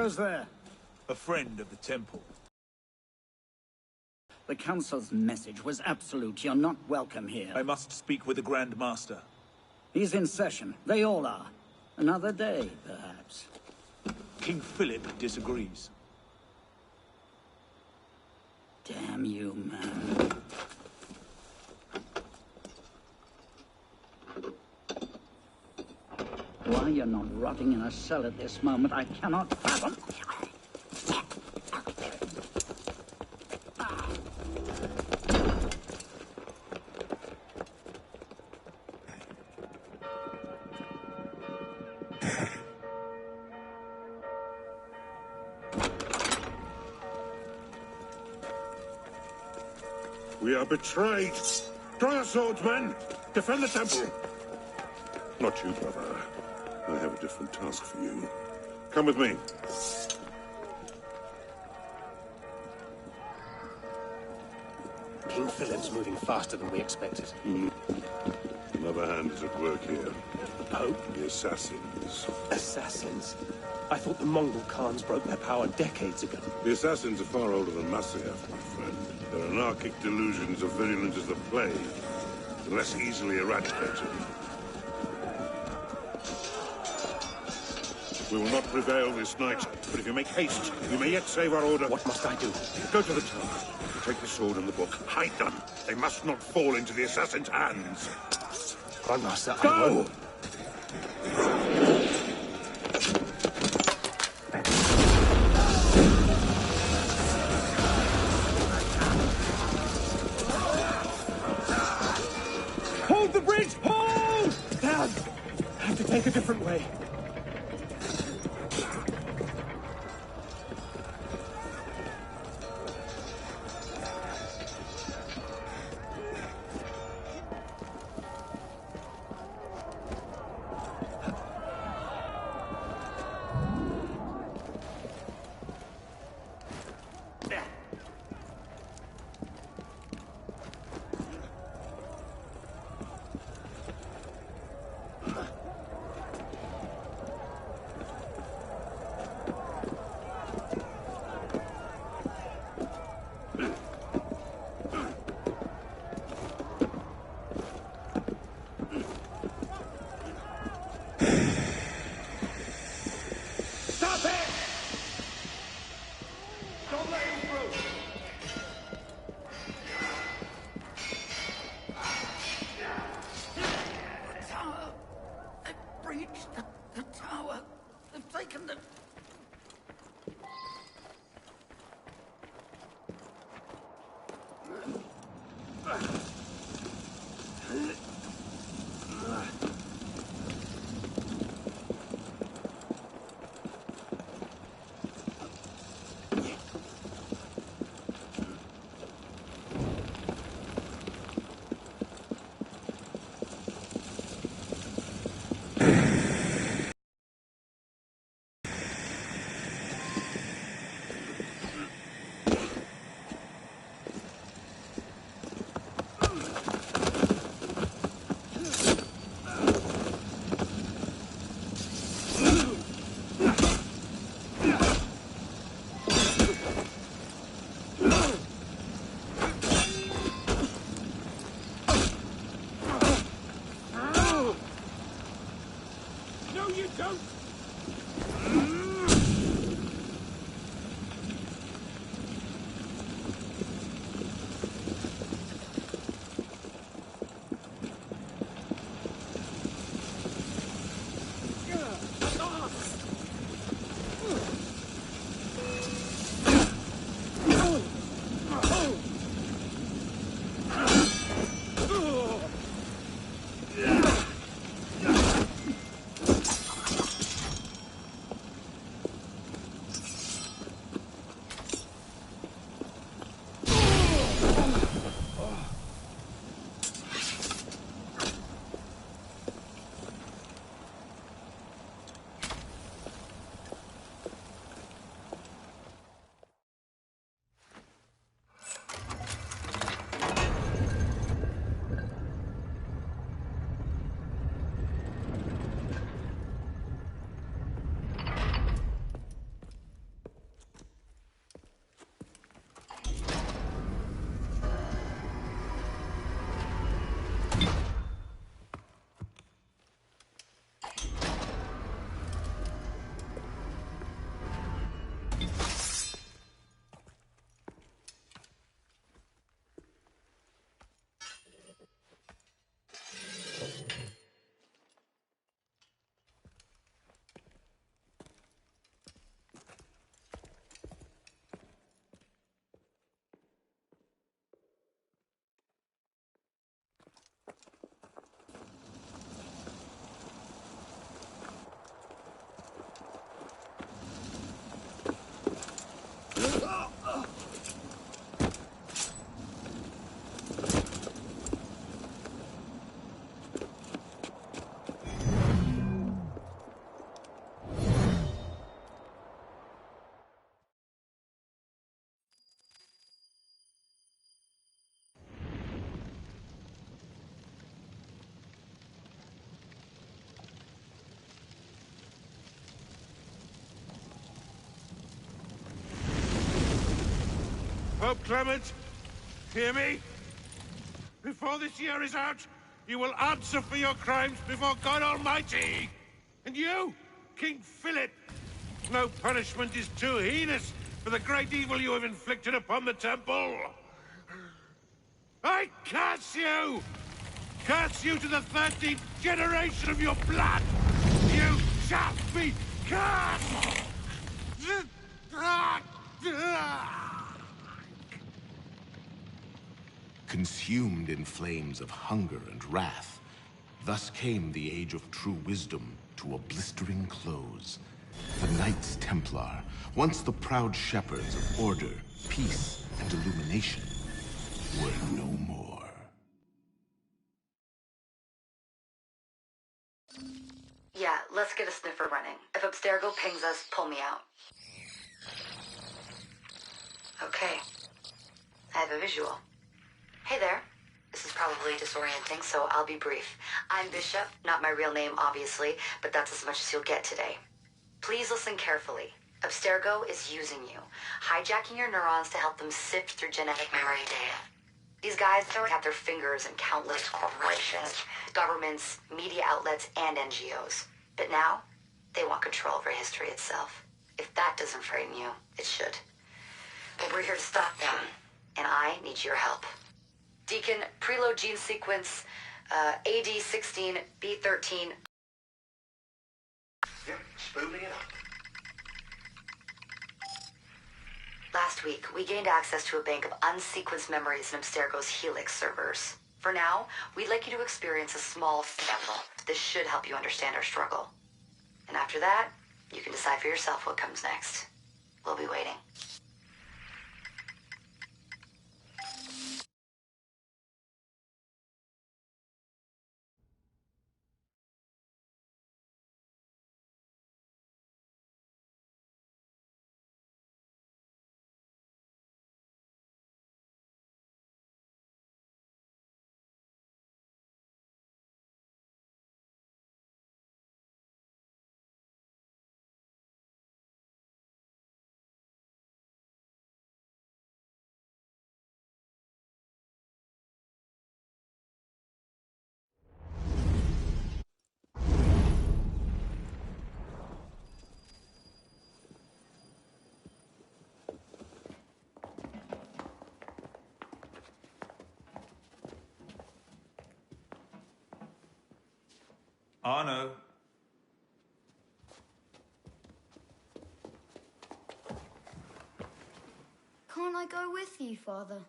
goes there? A friend of the temple. The Council's message was absolute. You're not welcome here. I must speak with the Grand Master. He's in session. They all are. Another day, perhaps. King Philip disagrees. Damn you, man. Why you're not rotting in a cell at this moment, I cannot fathom. We are betrayed. Draw your swords, men. Defend the temple. Not you, brother. I have a different task for you. Come with me. King Philip's moving faster than we expected. Another hand is at work here. The Pope? The assassins. Assassins? I thought the Mongol Khans broke their power decades ago. The assassins are far older than Masyaf, my friend. Their anarchic delusions are virulent as the plague, and less easily eradicated. We will not prevail this night, but if you make haste, we may yet save our order. What must I do? Go to the tower. Take the sword and the book. Hide them. They must not fall into the assassin's hands. Grandmaster, Go! I will. Hold the bridge! Hold! Dad! I have to take a different way. Pope Clement, hear me? Before this year is out, you will answer for your crimes before God Almighty! And you, King Philip, no punishment is too heinous for the great evil you have inflicted upon the temple! I curse you! Curse you to the 13th generation of your blood! You shall be cursed! Consumed in flames of hunger and wrath, thus came the Age of True Wisdom to a blistering close. The Knights Templar, once the proud shepherds of order, peace, and illumination, were no more. Yeah, let's get a sniffer running. If Abstergo pings us, pull me out. Okay. I have a visual. Hey there. This is probably disorienting, so I'll be brief. I'm Bishop, not my real name, obviously, but that's as much as you'll get today. Please listen carefully. Abstergo is using you, hijacking your neurons to help them sift through genetic memory data. These guys don't have their fingers in countless corporations, governments, media outlets, and NGOs. But now, they want control over history itself. If that doesn't frame you, it should. But we're here to stop them, and I need your help. Deacon, preload gene sequence, AD16, B13. Yep, spooling it up. Last week, we gained access to a bank of unsequenced memories in Abstergo's Helix servers. For now, we'd like you to experience a small sample. This should help you understand our struggle. And after that, you can decide for yourself what comes next. We'll be waiting. Arno. Can't I go with you, Father?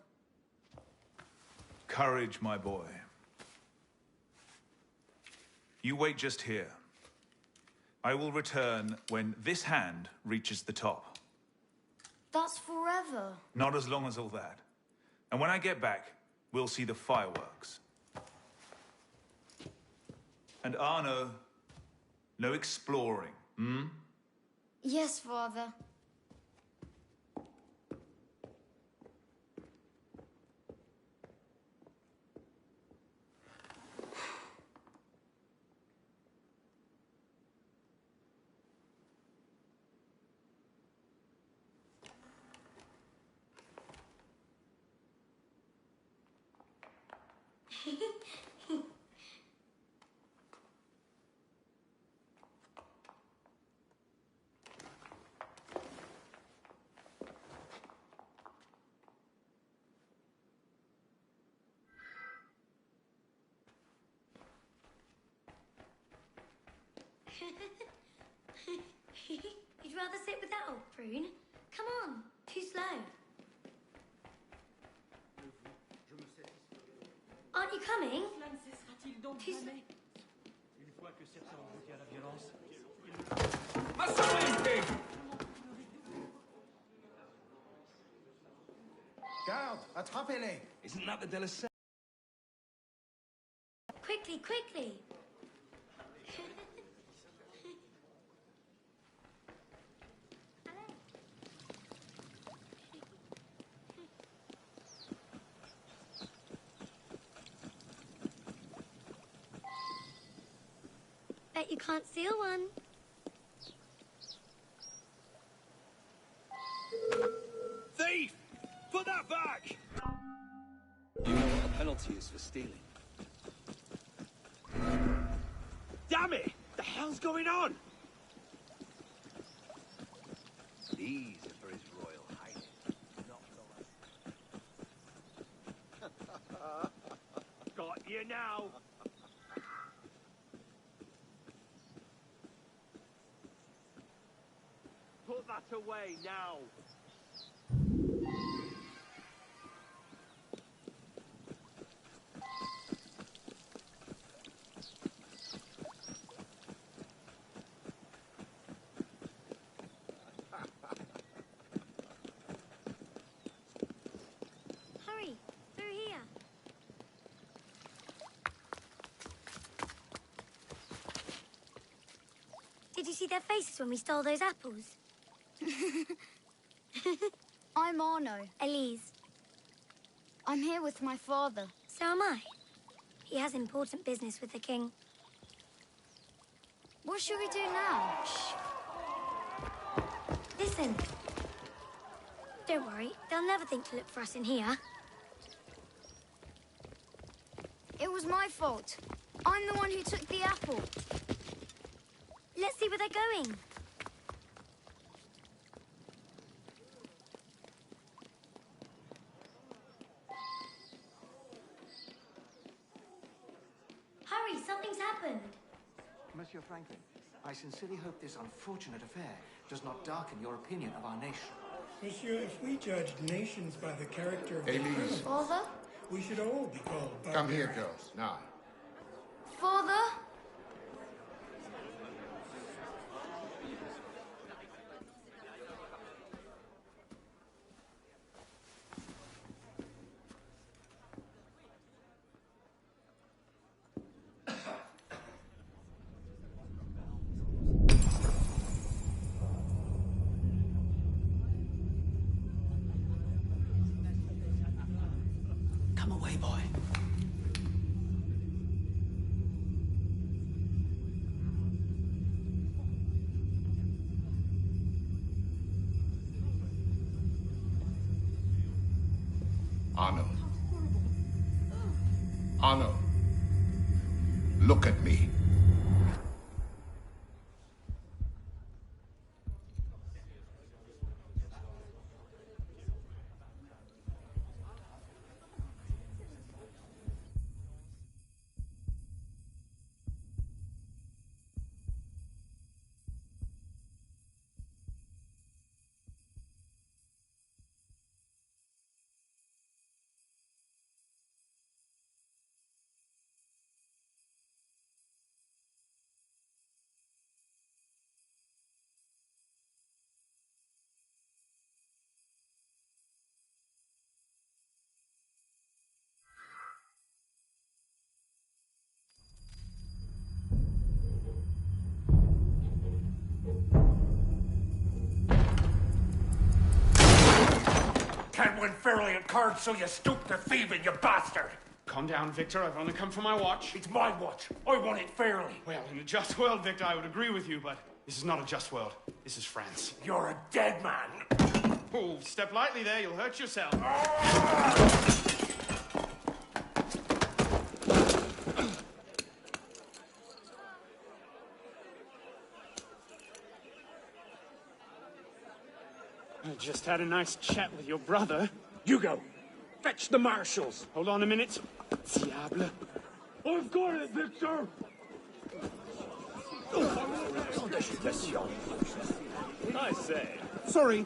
Courage, my boy. You wait just here. I will return when this hand reaches the top. That's forever. Not as long as all that. And when I get back, we'll see the fireworks. And Arno, no exploring, hmm? Yes, Father. You'd rather sit without, Prune? Come on, too slow. Aren't you coming? Too slow. Garde, attrapez-les! Isn't that the Delasay? Quickly, quickly. Bet you can't steal one. Thief! Put that back! penalty is for stealing. Damn it! The hell's going on? These are for his royal highness. Got you now. Put that away now. Hurry, through here. Did you see their faces when we stole those apples? I'm Arno. Elise. I'm here with my father. So am I. He has important business with the king. What should we do now? Listen. Don't worry, they'll never think to look for us in here. It was my fault. I'm the one who took the apple. Let's see where they're going. Hurry, something's happened. Monsieur Franklin, I sincerely hope this unfortunate affair does not darken your opinion of our nation. Monsieur, if we judged nations by the character of the Elise. criminals, Father? we should all be called Come here, barbarians. girls, now. Father? Come away, boy. Arno. Arno. Look at me. Can't win fairly at cards, so you stoop to thieving, you bastard! Calm down, Victor. I've only come for my watch. It's my watch. I want it fairly. Well, in a just world, Victor, I would agree with you, but this is not a just world. This is France. You're a dead man. Oh, step lightly there. You'll hurt yourself. I just had a nice chat with your brother. Hugo, fetch the marshals. Hold on a minute. Diable. I've got it, Victor! I say. Sorry.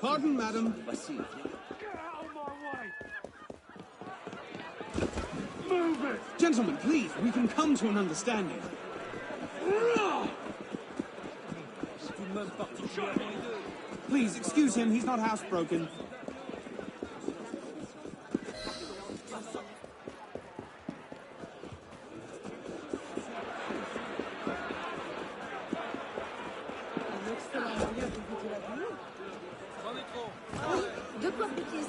Pardon, madam. Get out of my way! Move it! Gentlemen, please, we can come to an understanding. Please, excuse him. He's not housebroken. De quoi bêtise?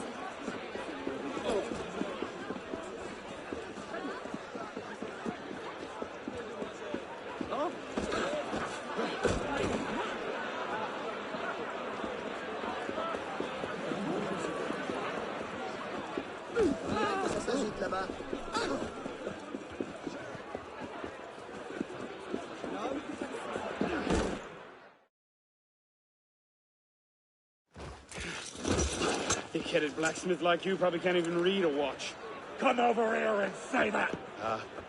Thick-headed blacksmith like you probably can't even read or watch. Come over here and say that!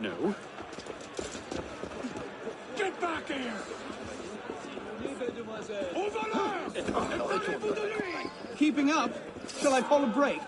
No. Get back here! Keeping up? Shall I call a break?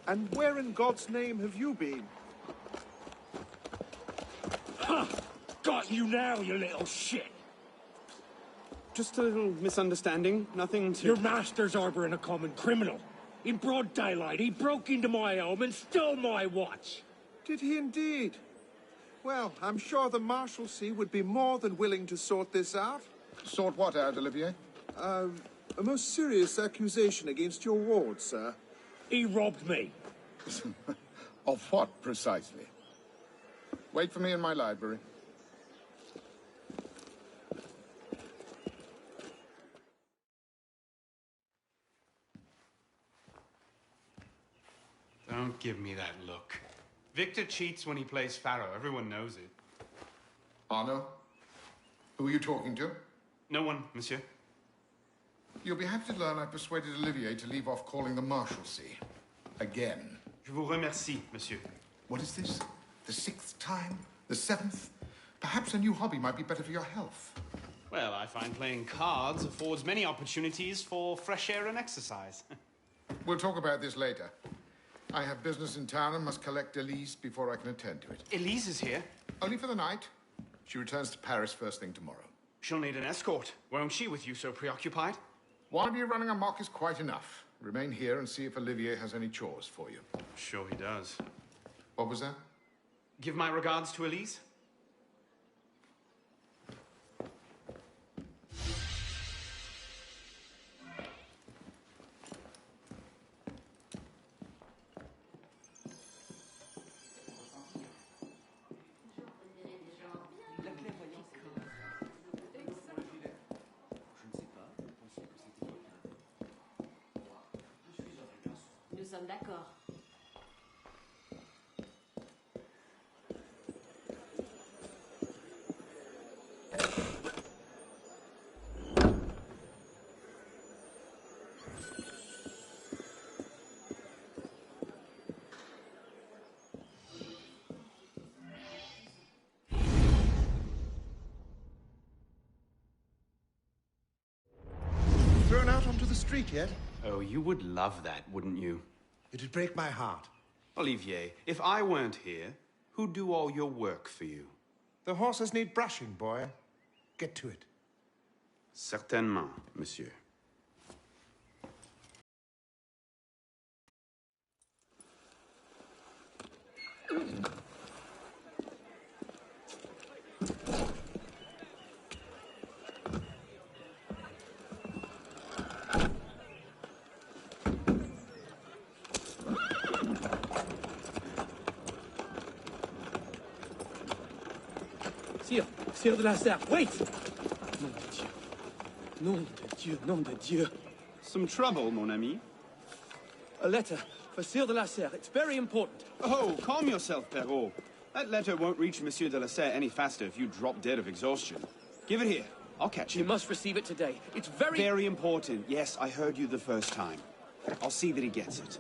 And where in God's name have you been? Ha! Got you now, you little shit! Just a little misunderstanding. Nothing to... Your master's harboring a common criminal. In broad daylight, he broke into my home and stole my watch. Did he indeed? Well, I'm sure the Marshalsea would be more than willing to sort this out. Sort what out, Olivier? A most serious accusation against your ward, sir. He robbed me. Of what, precisely? Wait for me in my library. Don't give me that look. Victor cheats when he plays Pharaoh. Everyone knows it. Arno? Who are you talking to? No one, monsieur. You'll be happy to learn I persuaded Olivier to leave off calling the Marshalsea. Again. Je vous remercie, monsieur. What is this? The 6th time? The 7th? Perhaps a new hobby might be better for your health. Well, I find playing cards affords many opportunities for fresh air and exercise. We'll talk about this later. I have business in town and must collect Elise before I can attend to it. Elise is here? Only for the night. She returns to Paris first thing tomorrow. She'll need an escort. Won't she, with you so preoccupied? One of you running amok is quite enough. Remain here and see if Olivier has any chores for you. Sure he does. What was that? Give my regards to Elise. Nous sommes d'accord. Thrown out onto the street yet? Oh, you would love that, wouldn't you? It'd break my heart. Olivier, if I weren't here, who'd do all your work for you? The horses need brushing, boy. Get to it. Certainement, monsieur. Sire de la Serre, wait! Nom de Dieu. Nom de Dieu, nom de Dieu. Some trouble, mon ami? A letter for Sire de la Serre. It's very important. Oh, calm yourself, Perrault. That letter won't reach Monsieur de la Serre any faster if you drop dead of exhaustion. Give it here. I'll catch You him. must receive it today. It's very... Very important. Yes, I heard you the first time. I'll see that he gets it.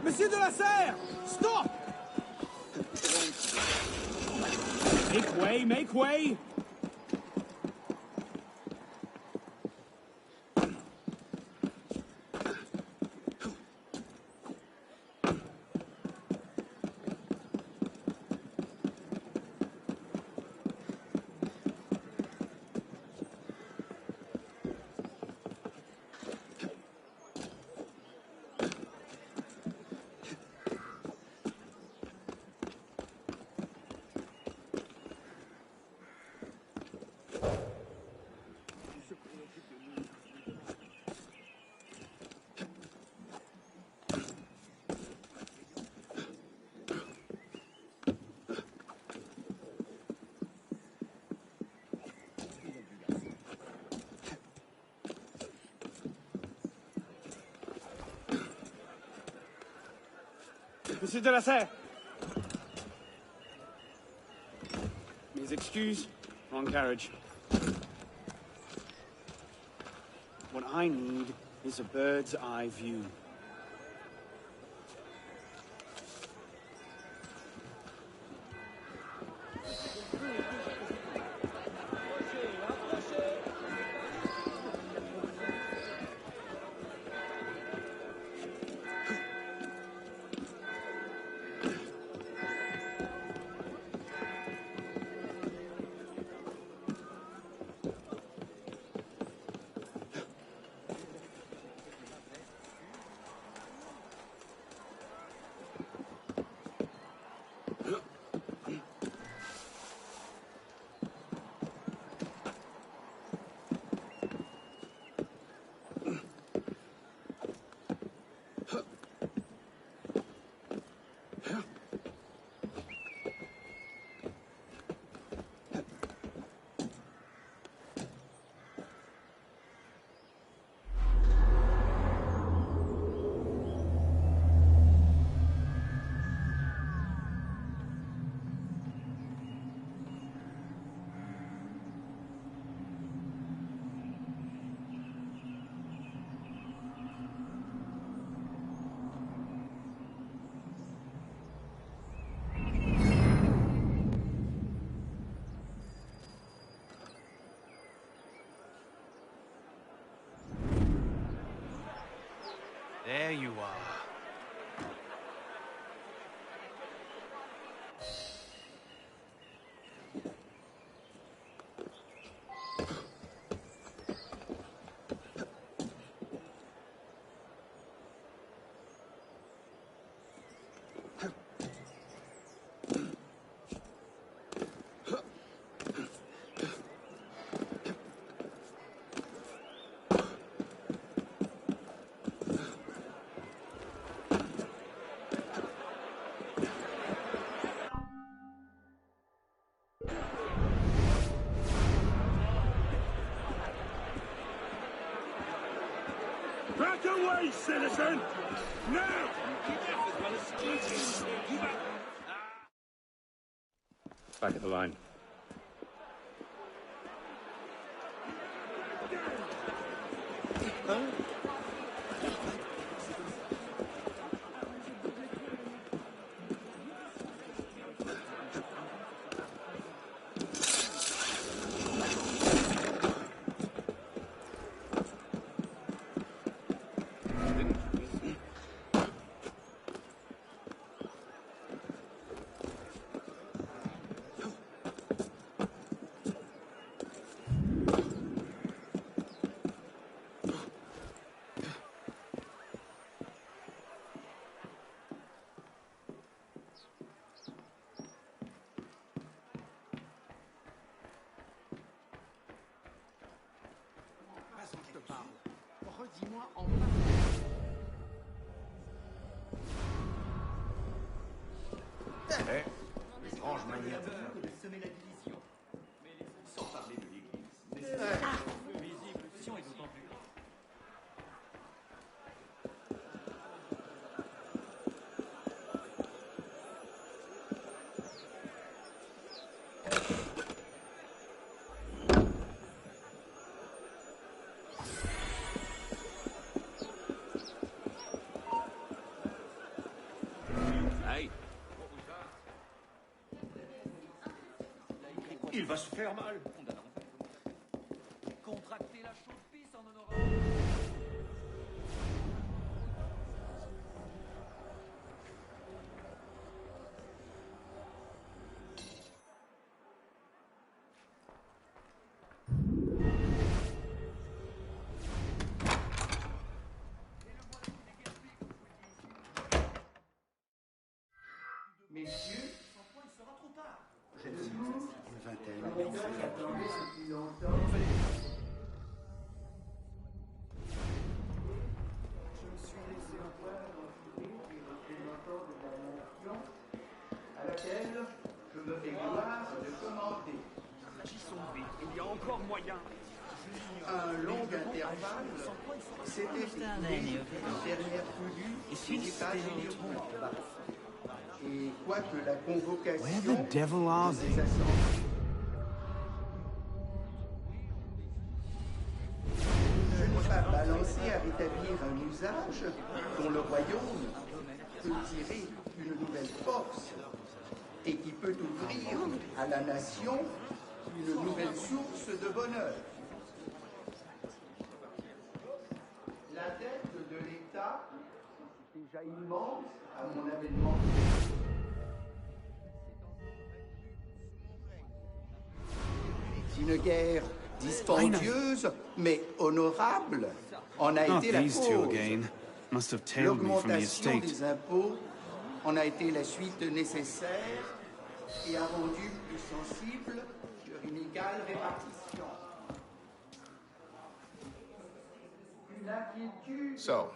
Monsieur de la Serre! Stop! Make way, make way! Monsieur de la Serre! Mes excuses. Wrong carriage. What I need is a bird's eye view. There you are. Back away, citizen! Now! Back at the line. Redis-moi en Étrange manière de semer la division. Sans parler de l'église. Vision est d'autant plus grande. Il va se faire mal. Contracter la chaude-pisse en honorant. Messieurs, sans toi, il sera trop tard. je suis une vingtaine. À laquelle je me fais gloire de commenter. Agissons vite, il y a encore moyen. Un long intervalle s'était écoulé, une dernière foulue et n'est pas allé au bout. Et quoique la convocation... Where the devil are they? Je n'ai pas balancé à rétablir un usage dont le royaume peut tirer une nouvelle force et qui peut ouvrir à la nation une nouvelle source de bonheur. La dette de l'État, déjà immense à mon avènement, c'est une guerre dispendieuse mais honorable en a été la cause. L'augmentation des impôts en a été la suite nécessaire et a rendu plus sensible leur inégale répartition. Une inquiétude. So,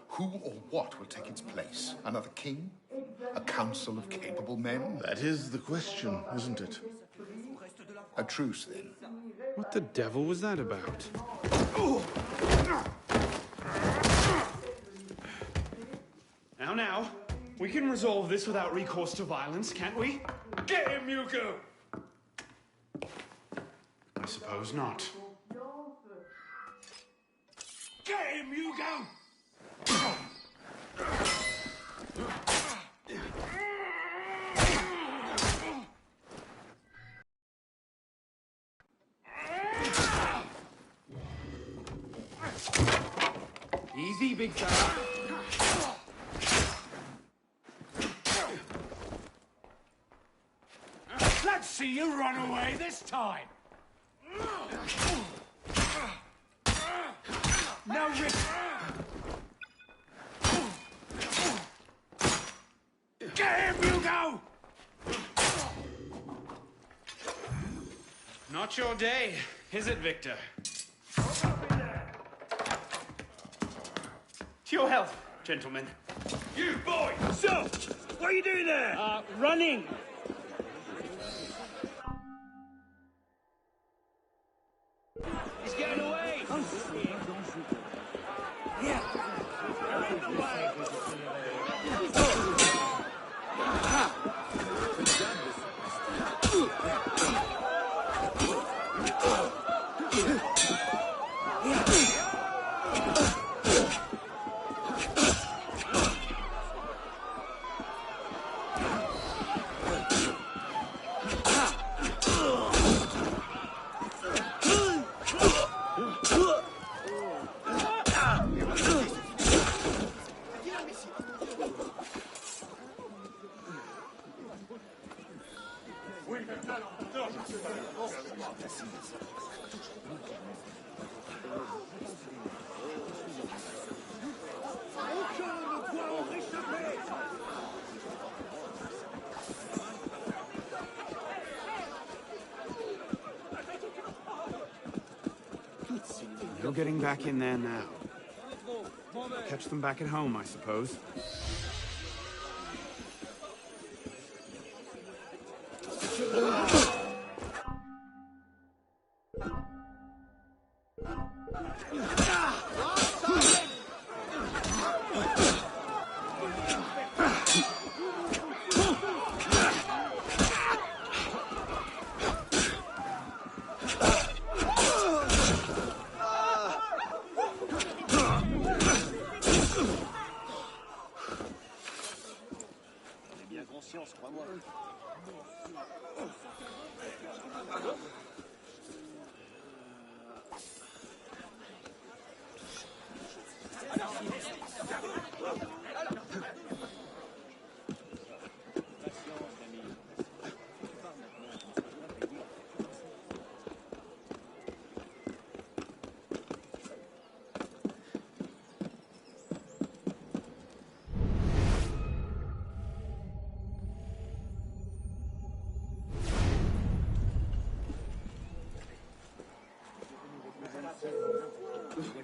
who or what will take its place? Another king? A council of capable men? That is the question, isn't it? A truce, then. What the devil was that about? Now, we can resolve this without recourse to violence, can't we? Get him, Hugo! I suppose not. Get him, Hugo! Easy, big fella. Let's see you run away this time! No risk! Get him, Hugo! Not your day, is it, Victor? To your health, gentlemen. You boy! So, what are you doing there? Running! He's getting away! Yeah! Out of the way! No getting back in there now. Catch them back at home, I suppose.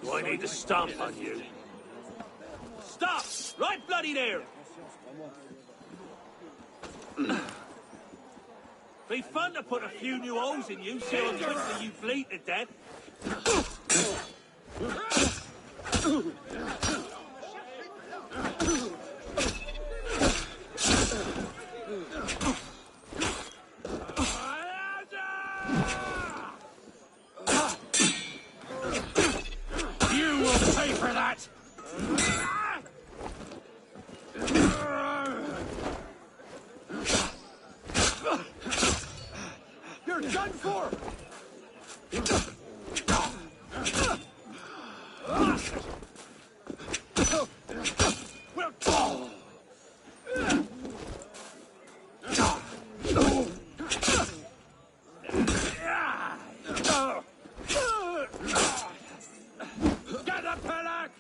Do I need to stomp on you? Stop! Right bloody there! Be fun to put a few new holes in you, see how quickly you bleed to death. You will pay for that! You're done for! Get the paddock!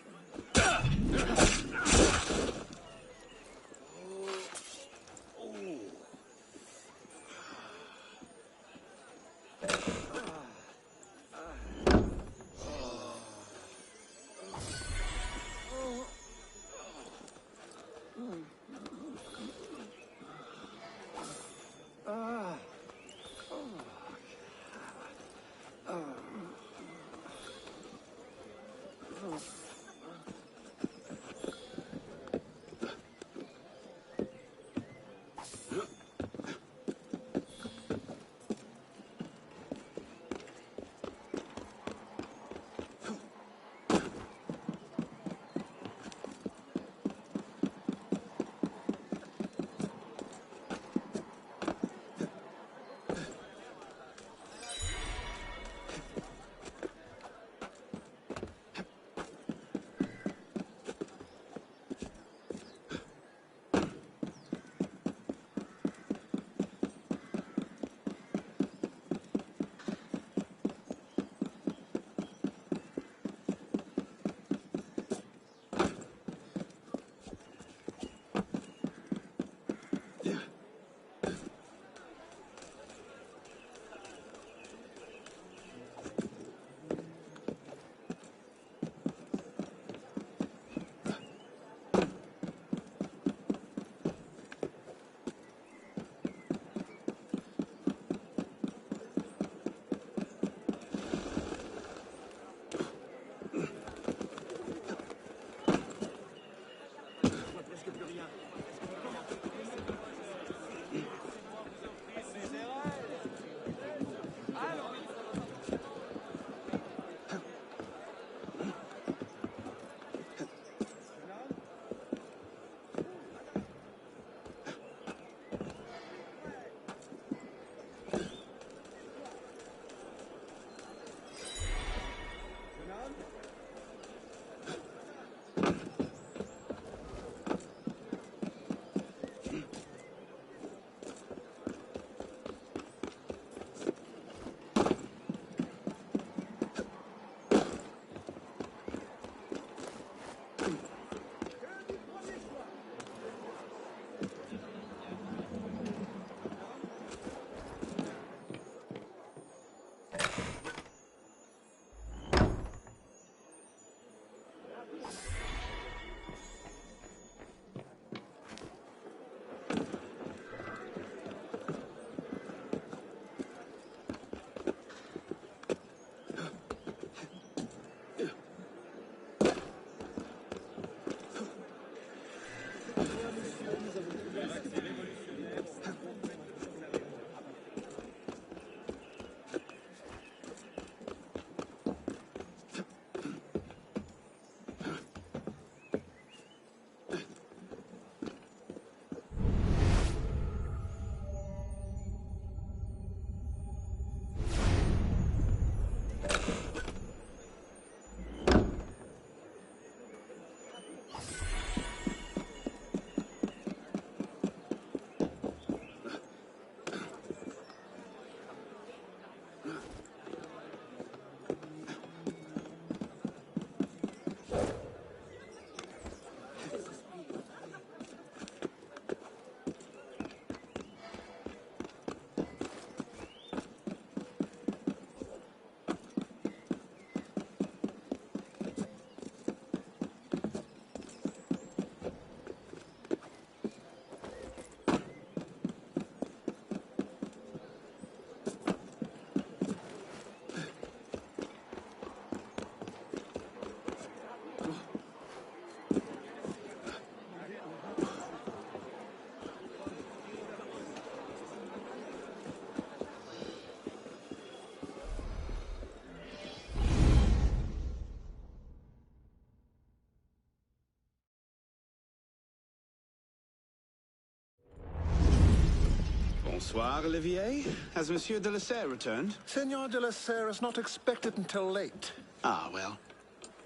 Bonsoir, Olivier. Has Monsieur de la Serre returned? Senor de la Serre is not expected until late. Ah, well.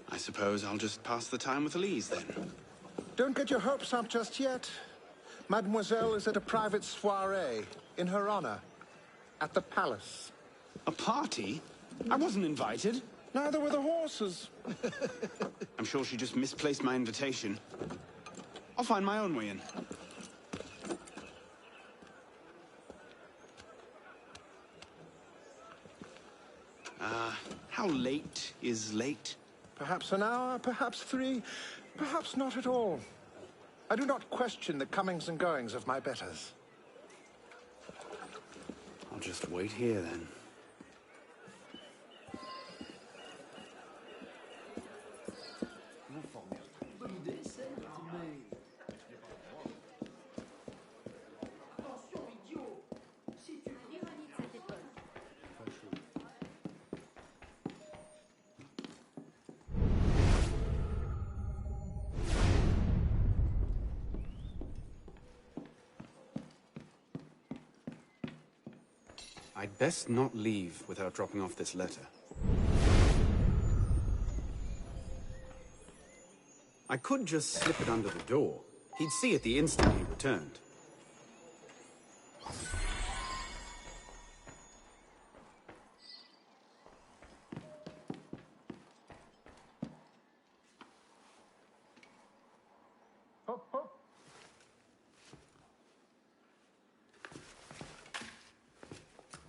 I suppose I'll just pass the time with Elise, then. Don't get your hopes up just yet. Mademoiselle is at a private soiree, in her honor, at the palace. A party? I wasn't invited. Neither were the horses. I'm sure she just misplaced my invitation. I'll find my own way in. How late is late? Perhaps an hour, perhaps 3, perhaps not at all. I do not question the comings and goings of my betters. I'll just wait here, then. I'd best not leave without dropping off this letter. I could just slip it under the door. He'd see it the instant he returned.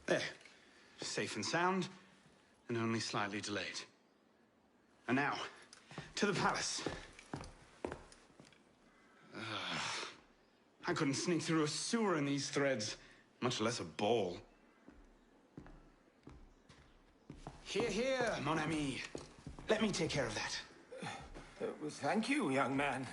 There. Safe and sound, and only slightly delayed. And now, to the palace. I couldn't sneak through a sewer in these threads, much less a ball. Here, here, mon ami. Let me take care of that. Thank you, young man.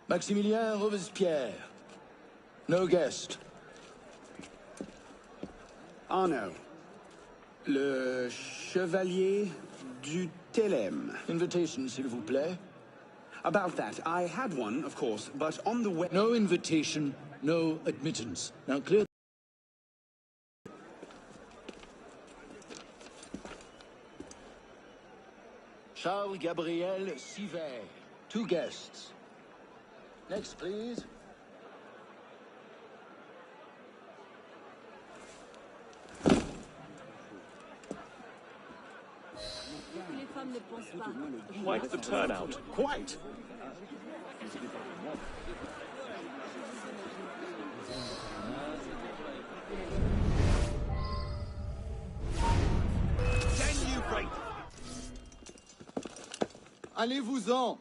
Maximilien Robespierre. No guest. Arno. Le Chevalier du Télème. Invitation, s'il vous plaît. About that, I had one, of course, but on the way... No invitation, no admittance. Now clear... Charles Gabriel Siver. 2 guests. Next, please. Quite the turnout. Quite! Can you break? Allez-vous-en!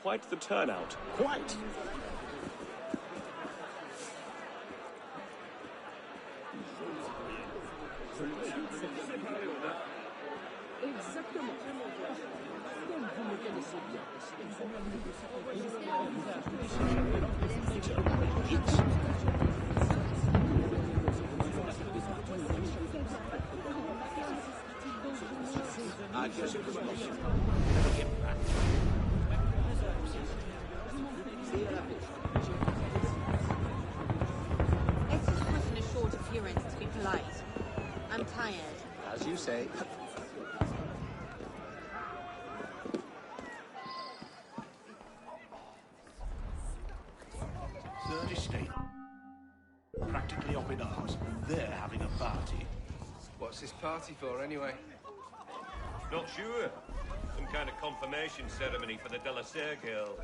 Quite the turnout. Quite! It's just putting a short appearance to be polite. I'm tired. As you say. Third estate. Practically up in arms. They're having a party. What's this party for, anyway? Not sure. Some kind of confirmation ceremony for the De La Serre girl.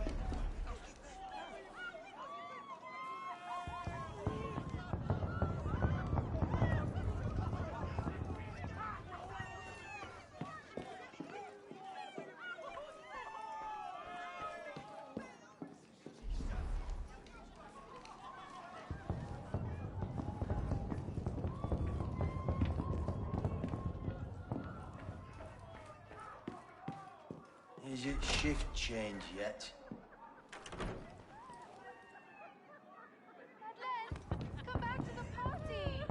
immediate shift change yet. Come back to the party!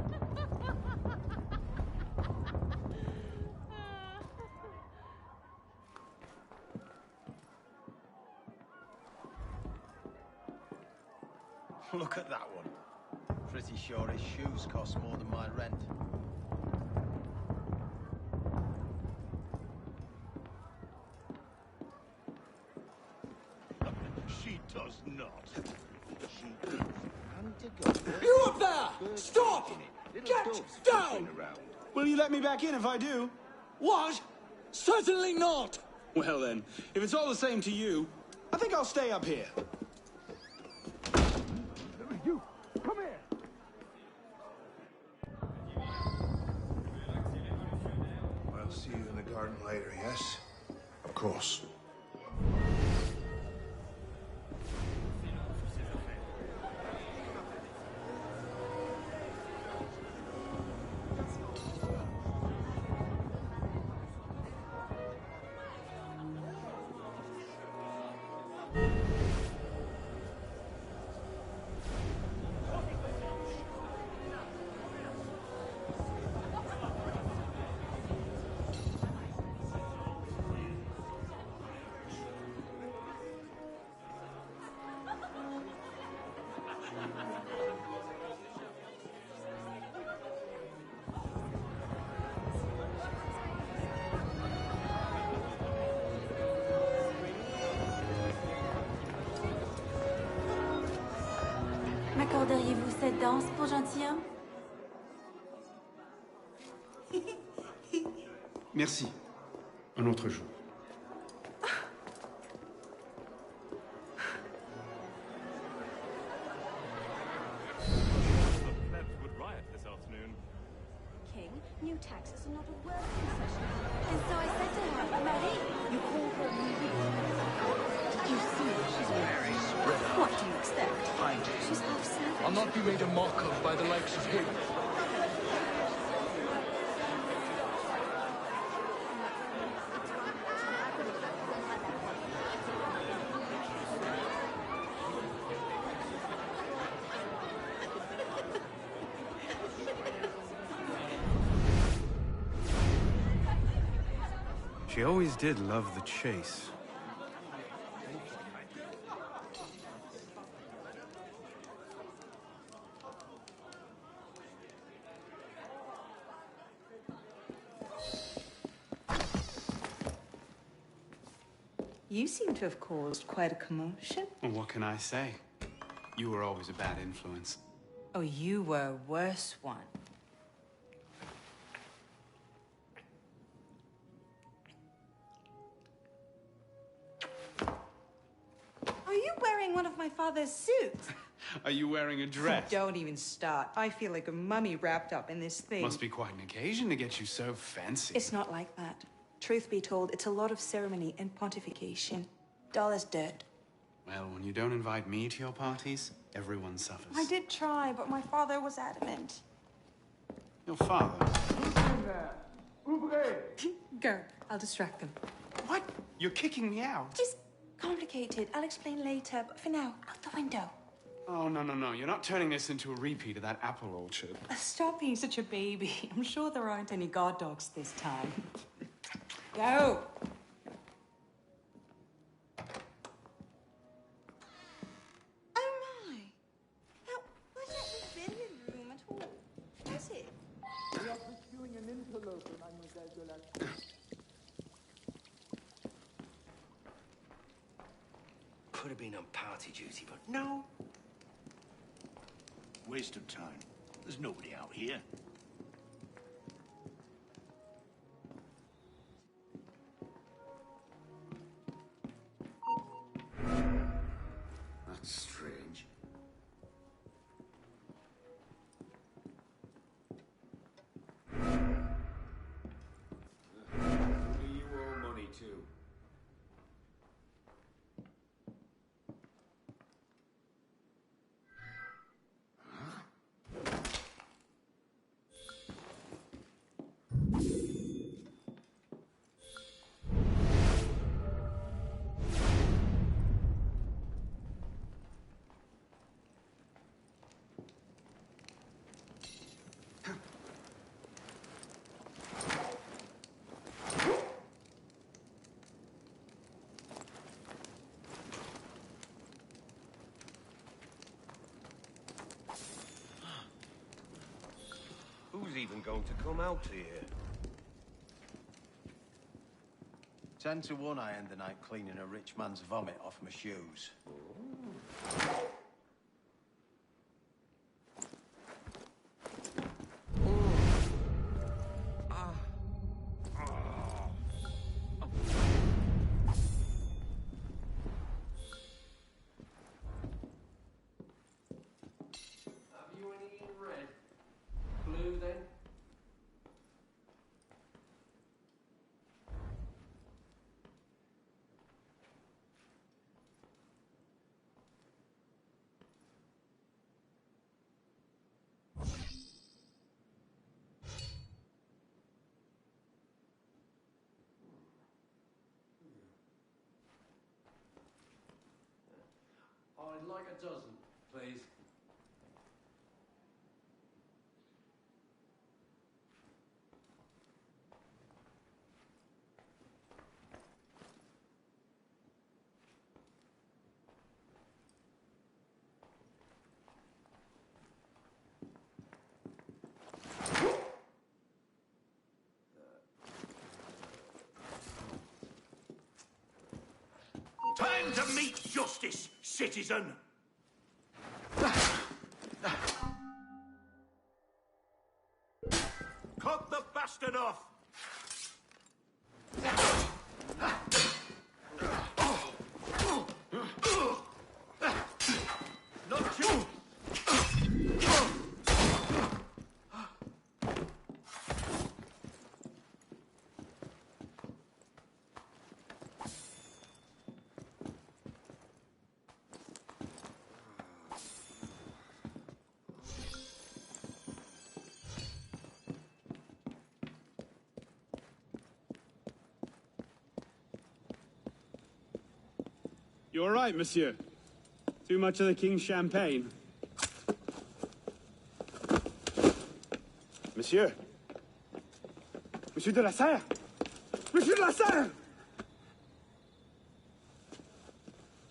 Look at that one. Pretty sure his shoes cost more than my rent. She does not. She is. And to go. You up there! Stop! Get down! Will you let me back in if I do? What? Certainly not! Well then, if it's all the same to you, I think I'll stay up here. You, come here! I'll see you in the garden later, yes? Of course. M'accorderiez-vous cette danse pour gentilhomme? Merci. Un autre jour. Would riot this afternoon. King, new taxes are not a word concession. And so I said to her, Marie, you call her Did you see what she's wearing? What do you expect? She's half savage. I'll not be made a mock of by the likes of him. She always did love the chase. You seem to have caused quite a commotion. Well, what can I say? You were always a bad influence. Oh, you were a worse one. Are you wearing one of my father's suits? Are you wearing a dress? Don't even start. I feel like a mummy wrapped up in this thing. Must be quite an occasion to get you so fancy. It's not like that. Truth be told, it's a lot of ceremony and pontification. Dull as dirt. Well, when you don't invite me to your parties, everyone suffers. I did try, but my father was adamant. Your father? Go. I'll distract them. What? You're kicking me out? It's complicated. I'll explain later, but for now, out the window. Oh, no, no, no. You're not turning this into a repeat of that apple orchard. Stop being such a baby. I'm sure there aren't any guard dogs this time. Go! Oh my! Now, was that the billiard room at all? Was it? We are pursuing an interloper, Mademoiselle de la... Could have been on party duty, but no. Waste of time. There's nobody out here. That's strange. You owe money too. even going to come out here? 10 to 1 I end the night cleaning a rich man's vomit off my shoes. Have you any in red? Blue, then? I'd like a dozen, please. Time to meet justice, citizen! Cut the bastard off! Not you! You all right, monsieur? Too much of the king's champagne? Monsieur? Monsieur de la Serre? Monsieur de la Serre!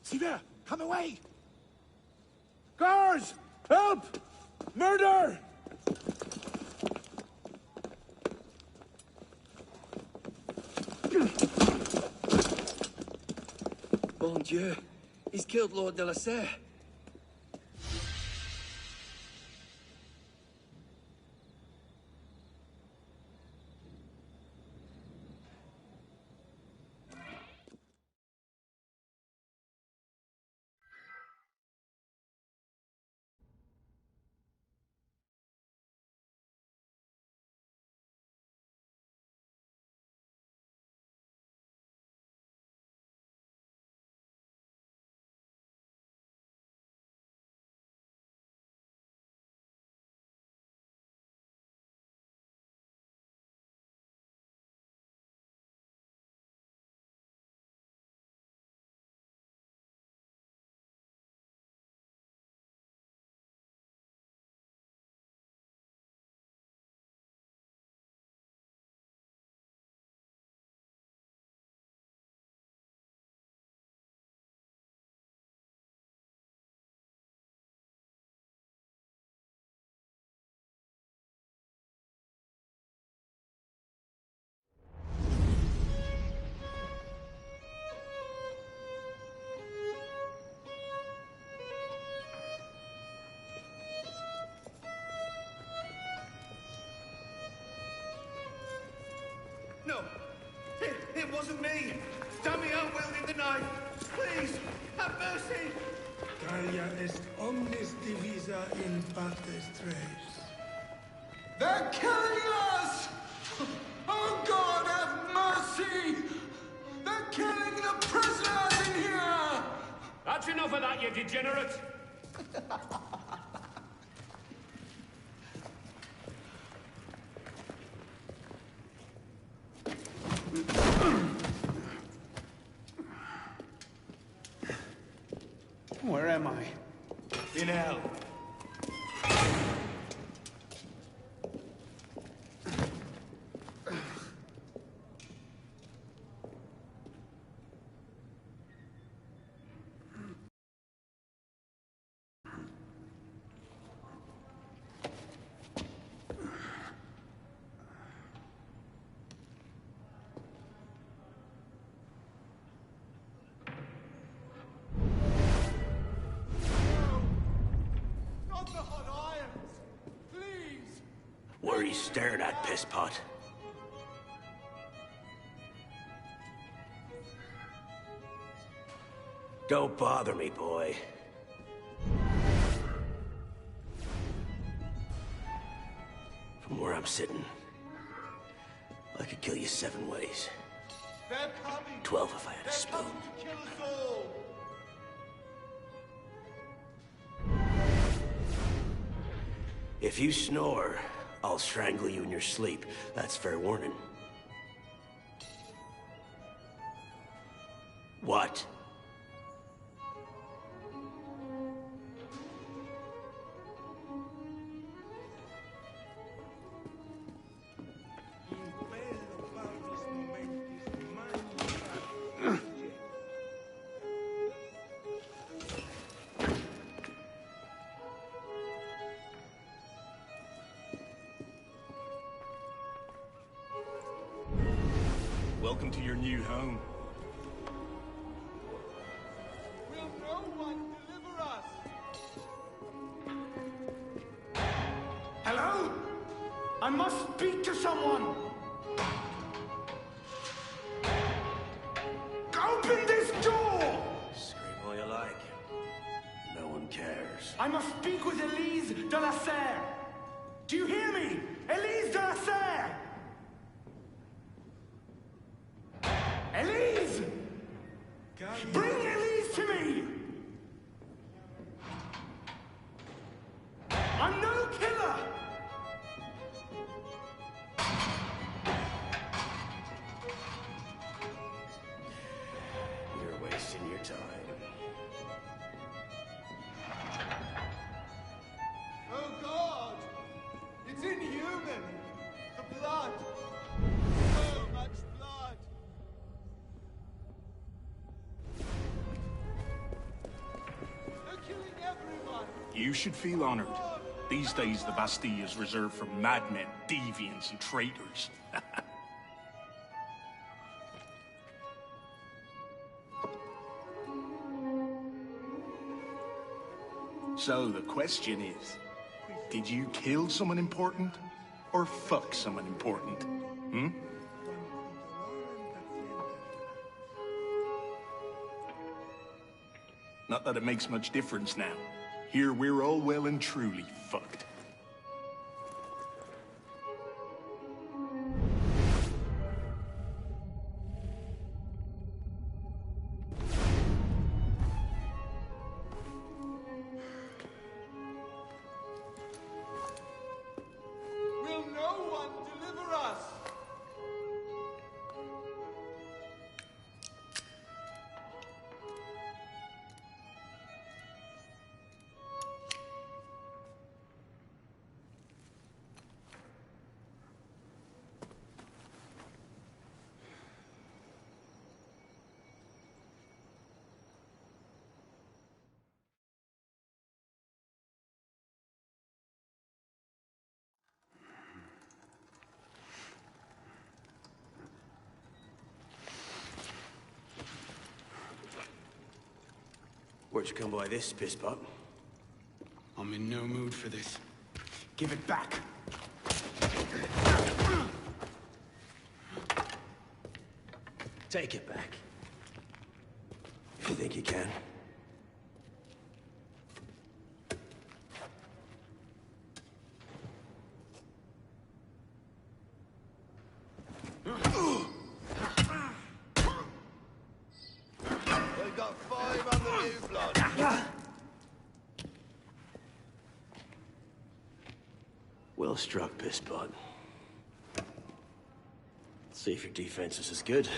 See there! Come away! Guards! Help! Murder! Mon Dieu, he's killed Lord de la Serre. No, it wasn't me. Damian wielded the knife. Please, have mercy. Talia est omnis divisa in partes tres. They're killing us! Oh God, have mercy! They're killing the prisoners in here! That's enough of that, you degenerate! Where am I? In hell. What are you staring at, pisspot? Don't bother me, boy. From where I'm sitting, I could kill you 7 ways. 12 if I had a spoon. If you snore, I'll strangle you in your sleep. That's fair warning. What? Welcome to your new home. Will no one deliver us? Hello? I must speak to someone! Open this door! Scream all you like. No one cares. I must speak with Elise de la Serre! Do you hear me? Elise de la Serre! Elise! Bring Elise to me! I'm no killer! You're wasting your time. Oh God! It's inhuman! The blood! So much blood! They're killing everyone! You should feel honored. These days, the Bastille is reserved for madmen, deviants, and traitors. So, the question is, did you kill someone important? Or fuck someone important? Hmm? Not that it makes much difference now. Here we're all well and truly fucked. Will no one deliver us? Where'd you come by this, pisspot? I'm in no mood for this. Give it back. Take it back. If you think you can. They've got 5 on the new blood. Well struck, pisspot. See if your defense is as good.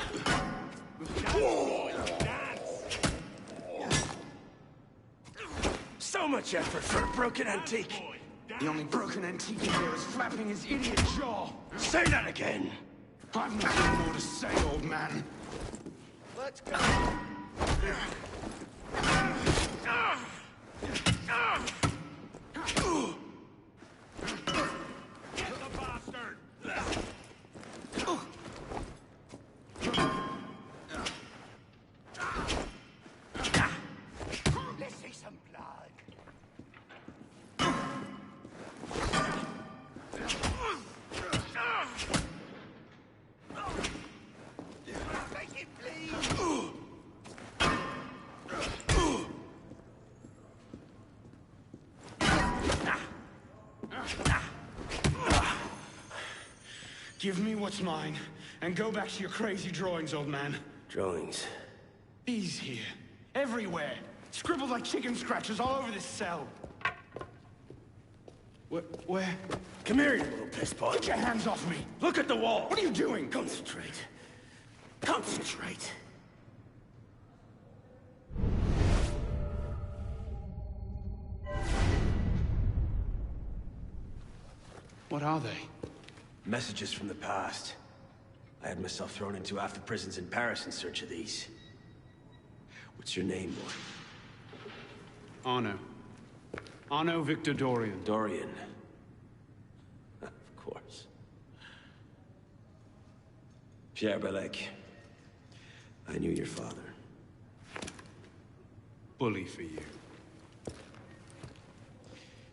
So much effort for a broken antique. The only broken antique in there is flapping his idiot jaw. Say that again. I've nothing more to say, old man. Let's go. Get the bastard! Let's see some blood. Give me what's mine, and go back to your crazy drawings, old man. Drawings? These here. Everywhere. Scribbled like chicken scratches all over this cell. Where? Come here, you little piss pot. Get your hands off me! Look at the wall! What are you doing? Concentrate. Concentrate. What are they? Messages from the past. I had myself thrown into half the prisons in Paris in search of these. What's your name, boy? Arno. Arno Victor Dorian. Dorian. Of course. Pierre Belec. I knew your father. Bully for you.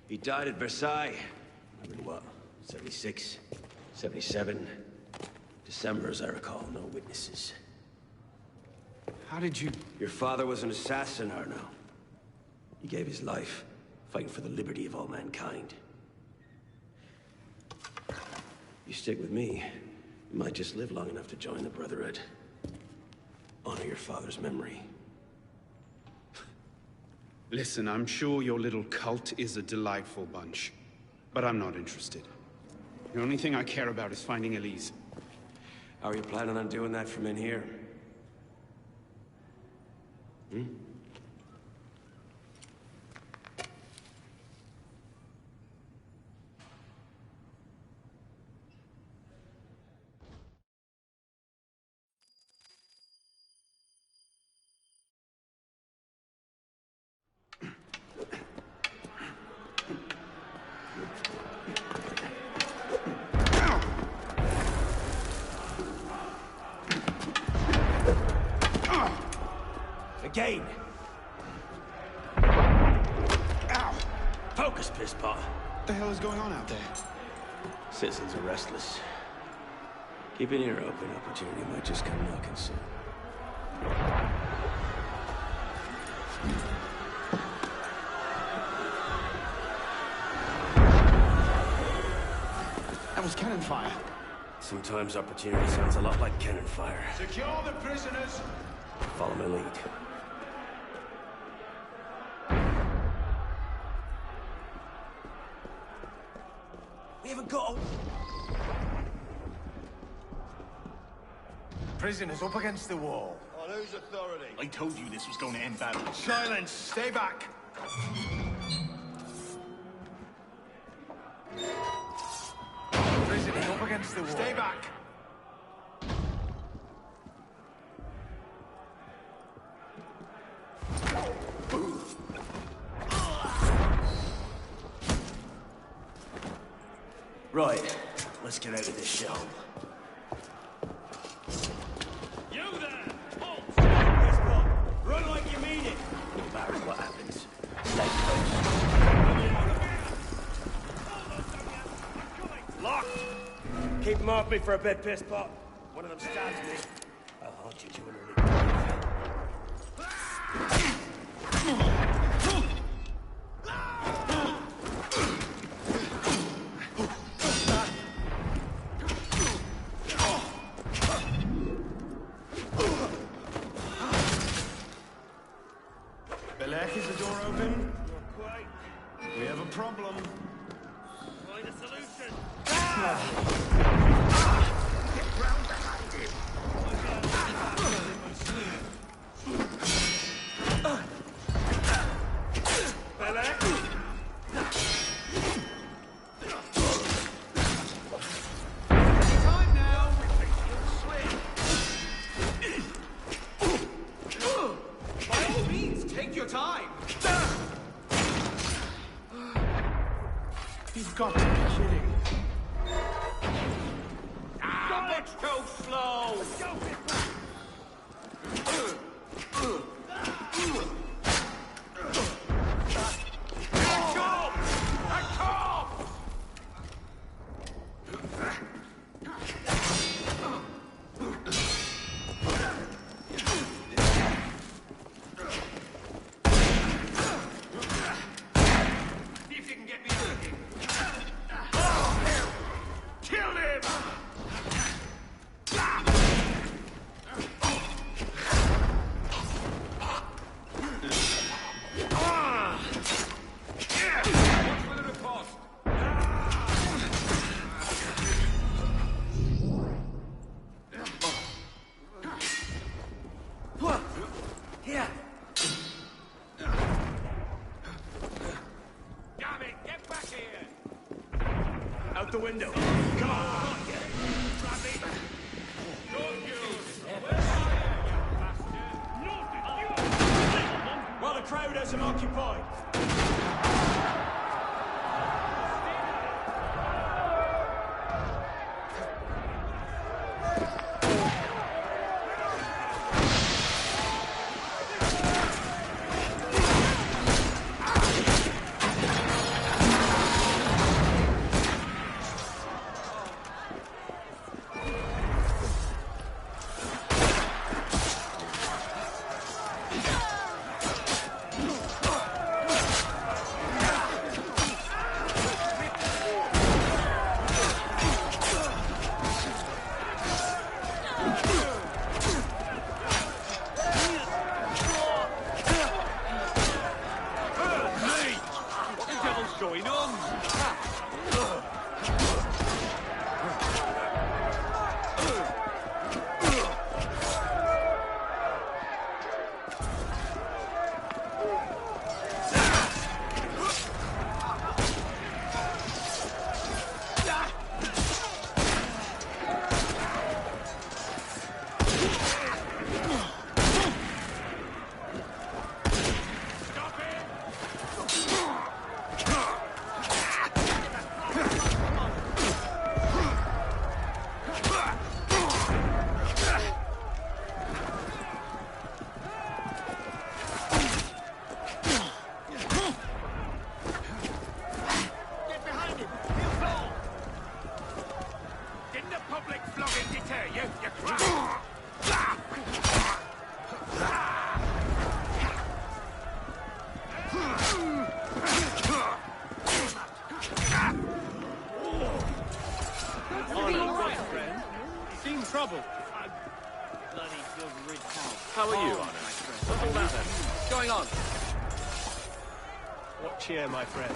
He died at Versailles. In what? 76? 77? December, as I recall. No witnesses. How did you... Your father was an assassin, Arno. He gave his life, fighting for the liberty of all mankind. You stick with me, you might just live long enough to join the Brotherhood. Honor your father's memory. Listen, I'm sure your little cult is a delightful bunch, but I'm not interested. The only thing I care about is finding Elise. How are you planning on doing that from in here? Hmm? Again! Ow! Focus, pisspot! What the hell is going on out there? Citizens are restless. Keep an ear open. Opportunity might just come knocking soon. That was cannon fire. Sometimes opportunity sounds a lot like cannon fire. Secure the prisoners! Follow my lead. We haven't got a... Prisoners up against the wall. On whose authority? I told you this was going to end badly. Silence! Stay back! Prisoners up against the wall. Stay back! Right, let's get out of this shell. You there! Halt! Run like you mean it! No matter what happens. Locked! Keep them off me for a bit, pisspot. One of them stabs me. I'll haunt you to an early grave. Belec, is the door open? Not quite. We have a problem. Find a solution. Get round behind him! Belec? Time now! By all means, take your time! You've got to be kidding. Much too slow! See if you can get me out of here. Kill him! out the window. Come on! While the crowd has him occupied. Trouble. How are you, Honor? What's all that then? What's going on? What cheer, my friend?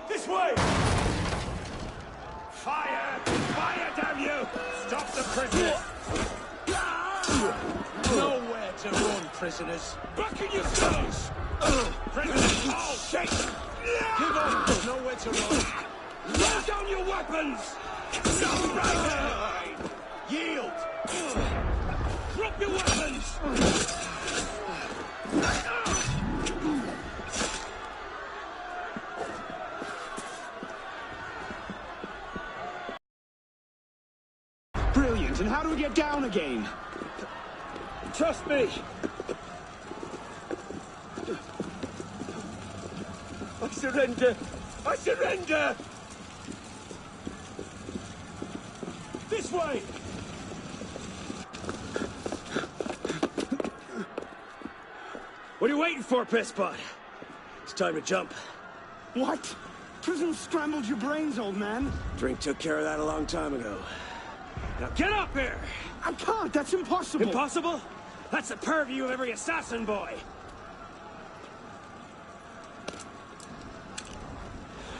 This way! Fire! Fire, damn you! Stop the prisoners! Nowhere to run, prisoners. Back in your cells! Prisoners! Oh, shit! Give up! There's nowhere to run. Roll down your weapons! No right! Yield! Drop your weapons! Brilliant, and how do we get down again? Trust me! I surrender! I surrender! This way! What are you waiting for, pisspot? It's time to jump. What? Prison scrambled your brains, old man. Drink took care of that a long time ago. Now get up here! I can't, that's impossible. Impossible? That's the purview of every assassin boy.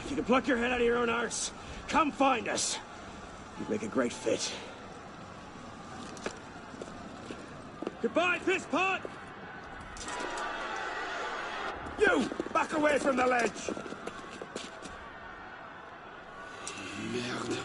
If you can pluck your head out of your own arse, come find us. You'd make a great fit. Goodbye, pisspot! You! Back away from the ledge! Merde.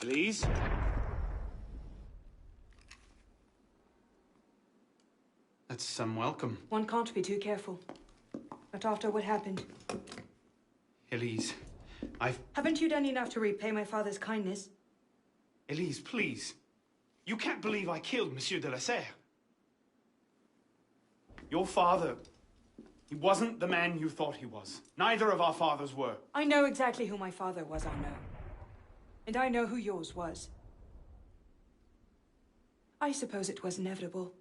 Elise? That's some welcome. One can't be too careful. Not after what happened. Elise, Haven't you done enough to repay my father's kindness? Elise, please. You can't believe I killed Monsieur de la Serre. Your father, he wasn't the man you thought he was. Neither of our fathers were. I know exactly who my father was, I know. And I know who yours was. I suppose it was inevitable.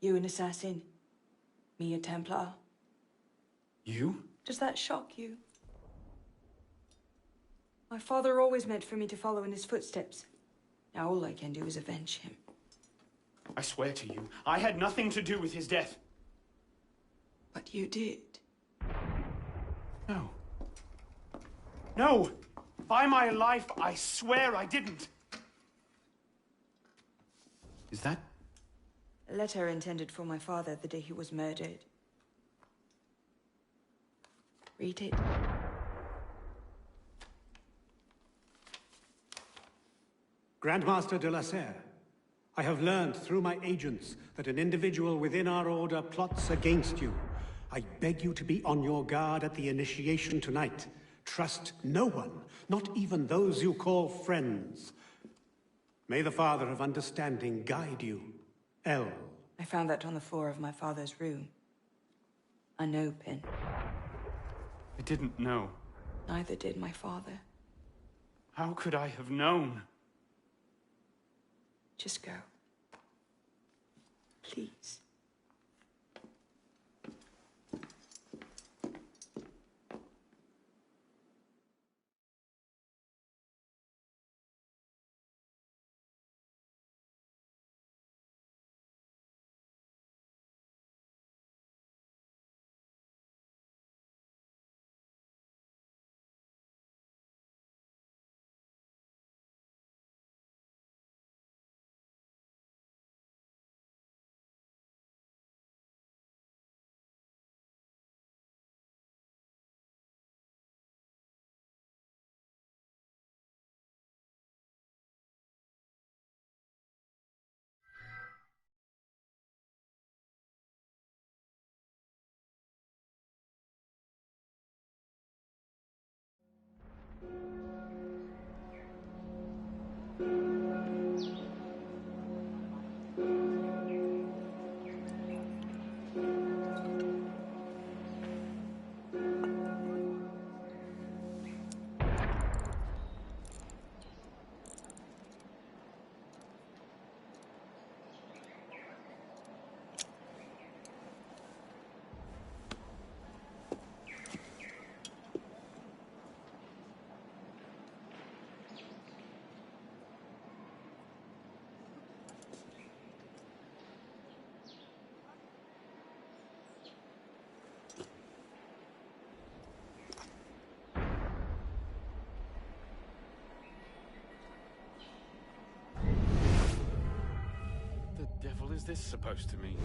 You an assassin, me a Templar. You? Does that shock you? My father always meant for me to follow in his footsteps. Now all I can do is avenge him. I swear to you, I had nothing to do with his death. But you did. No. No! By my life, I swear I didn't. Is that? A letter intended for my father the day he was murdered. Read it. Grandmaster de la Serre, I have learned through my agents that an individual within our order plots against you. I beg you to be on your guard at the initiation tonight. Trust no one, not even those you call friends. May the Father of Understanding guide you. L. I found that on the floor of my father's room. A no pin. I didn't know. Neither did my father. How could I have known? Just go. Please. The devil is this supposed to mean?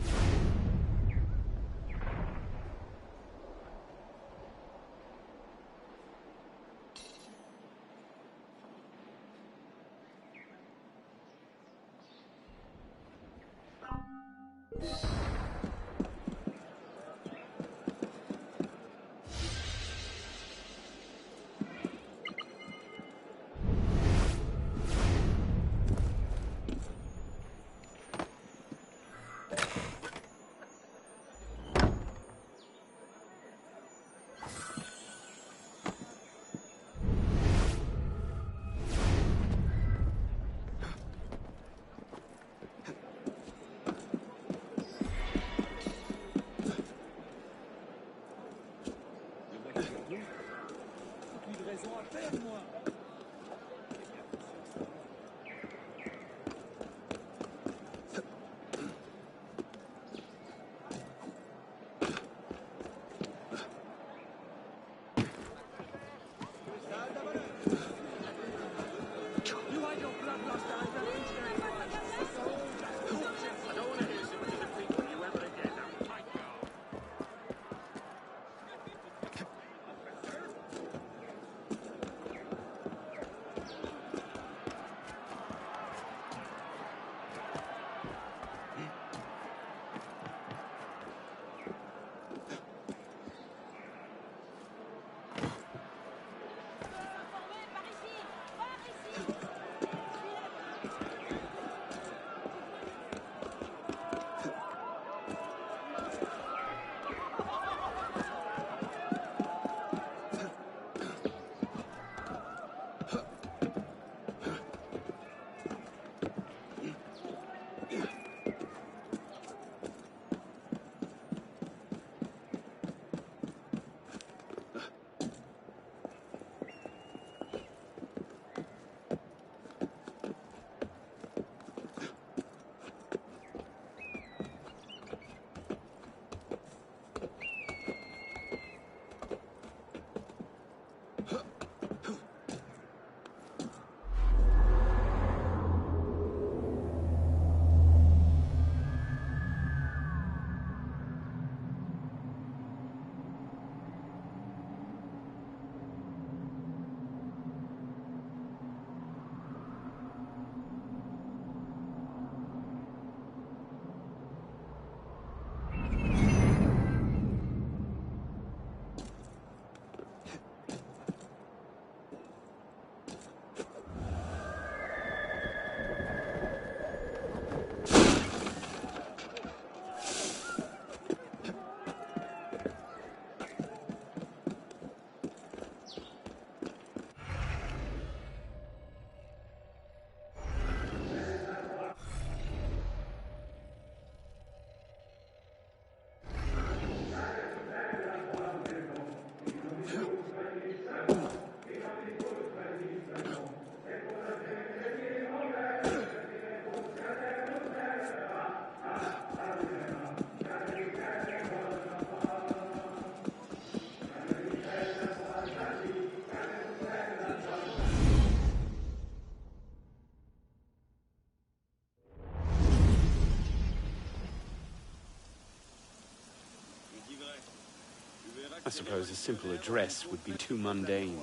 I suppose a simple address would be too mundane.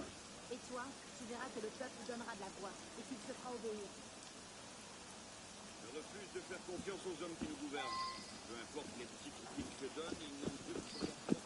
Et toi, tu verras que le peuple donnera de la voix et qu'il se fera obéir. Je refuse de faire confiance aux hommes qui nous gouvernent. Peu importe les titres qu'ils te donnent, ils n'ont plus sur leur propre.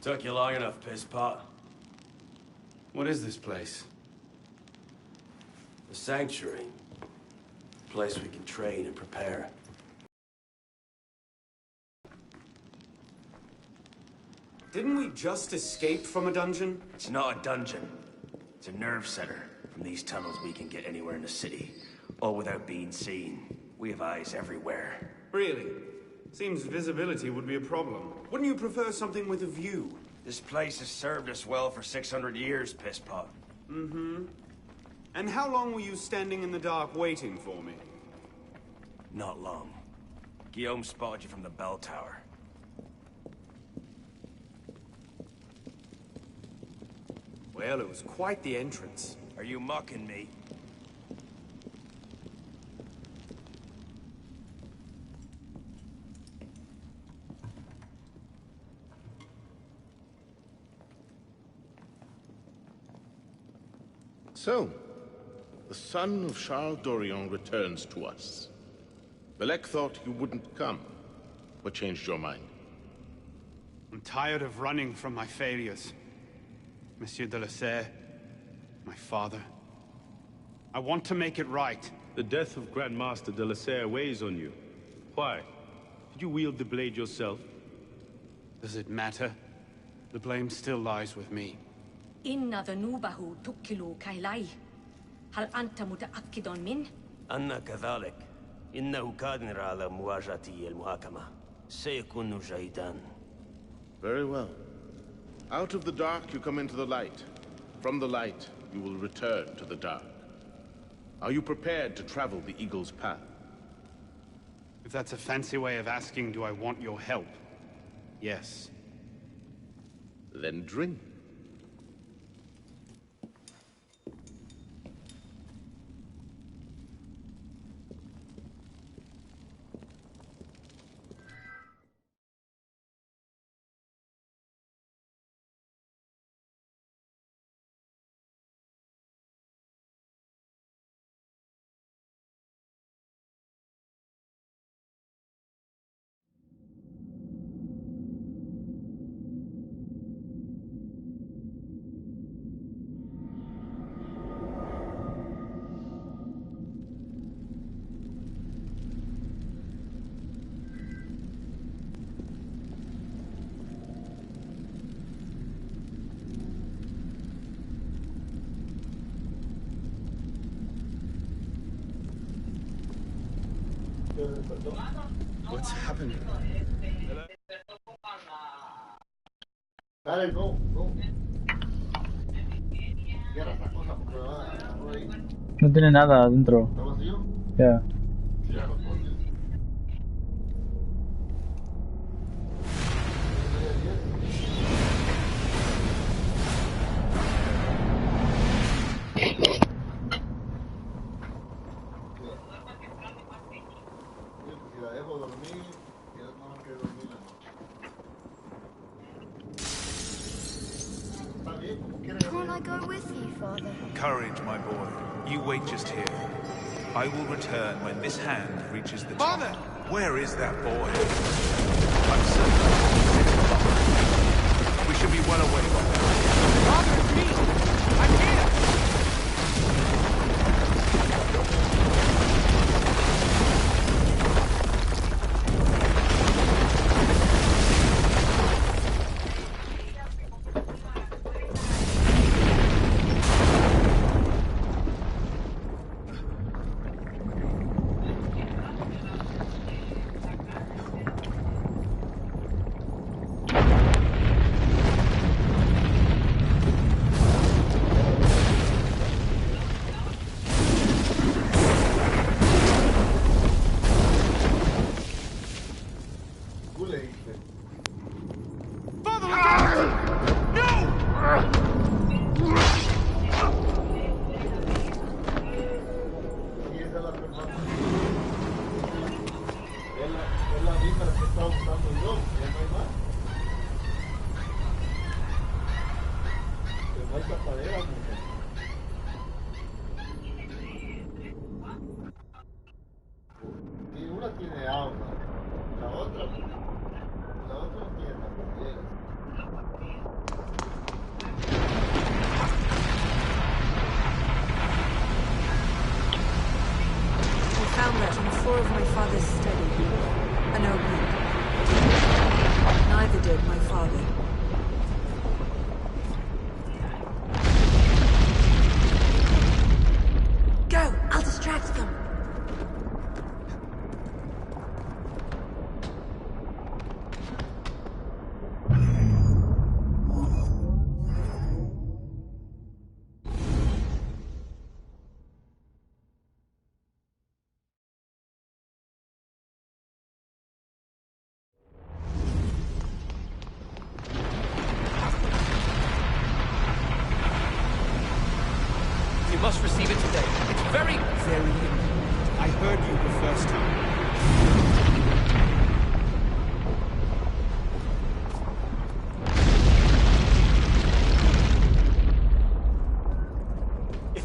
Took you long enough, pisspot. What is this place? The Sanctuary. A place we can train and prepare. Didn't we just escape from a dungeon? It's not a dungeon. It's a nerve center. From these tunnels we can get anywhere in the city, all without being seen. We have eyes everywhere. Really? Seems visibility would be a problem. Wouldn't you prefer something with a view? This place has served us well for 600 years, Pisspot. Mm-hmm. And how long were you standing in the dark waiting for me? Not long. Guillaume spotted you from the bell tower. Well, it was quite the entrance. Are you mocking me? So, the son of Charles Dorion returns to us. Belek thought you wouldn't come. What changed your mind? I'm tired of running from my failures. Monsieur de la Serre, my father. I want to make it right. The death of Grand Master de la Serre weighs on you. Why? Did you wield the blade yourself? Does it matter? The blame still lies with me. إن ذنوبه تكل كيلي. هل أنت متأكد من؟ أنا كذلك. إنه قادر على مواجهة المحاكمة. سيكون جيدا. Very well. Out of the dark you come into the light. From the light you will return to the dark. Are you prepared to travel the Eagle's path? If that's a fancy way of asking, do I want your help? Yes. Then drink. What's happening? Dale, go, go. No tiene nada adentro. Ya. Can't I go with you, Father? Courage, my boy. You wait just here. I will return when this hand reaches the top. Father! Where is that boy? I'm certain we should be well away by now. Father, it's me! I'm here!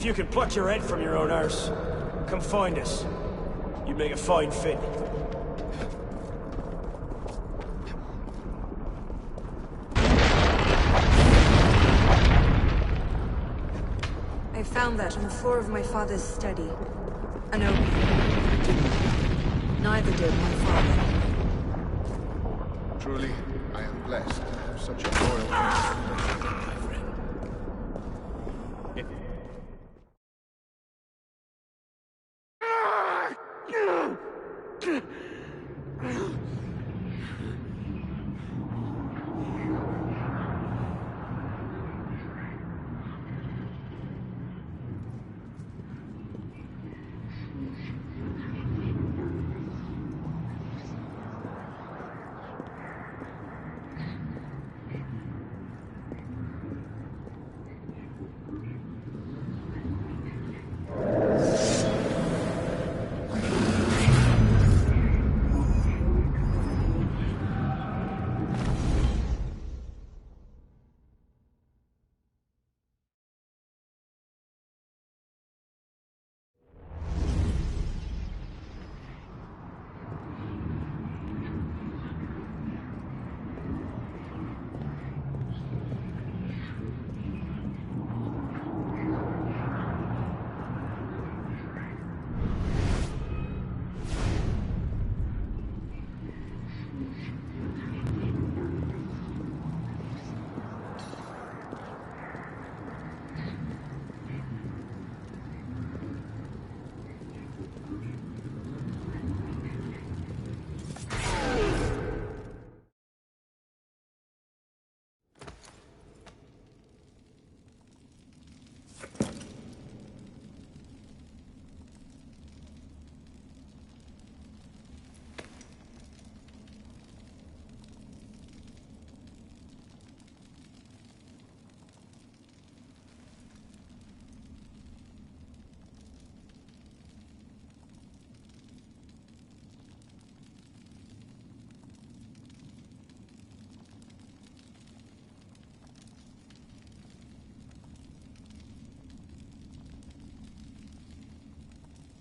If you can pluck your head from your own arse, come find us. You'd make a fine fit. I found that on the floor of my father's study. An opium. Neither did my father. Truly, I am blessed to have such a loyal friend, my friend.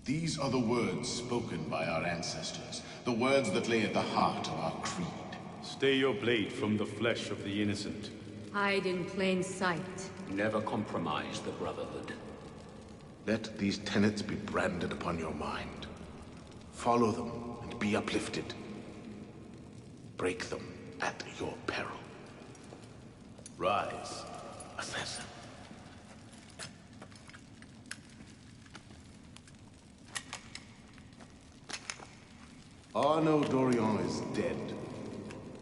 These are the words spoken by our ancestors, the words that lay at the heart of our creed. Stay your blade from the flesh of the innocent. Hide in plain sight. Never compromise the Brotherhood. Let these tenets be branded upon your mind. Follow them and be uplifted. Break them at your peril. Rise, assassin. Arnaud Dorian is dead.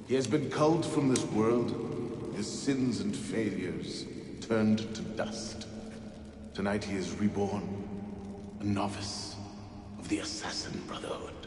He has been culled from this world, his sins and failures turned to dust. Tonight he is reborn, a novice of the Assassin Brotherhood.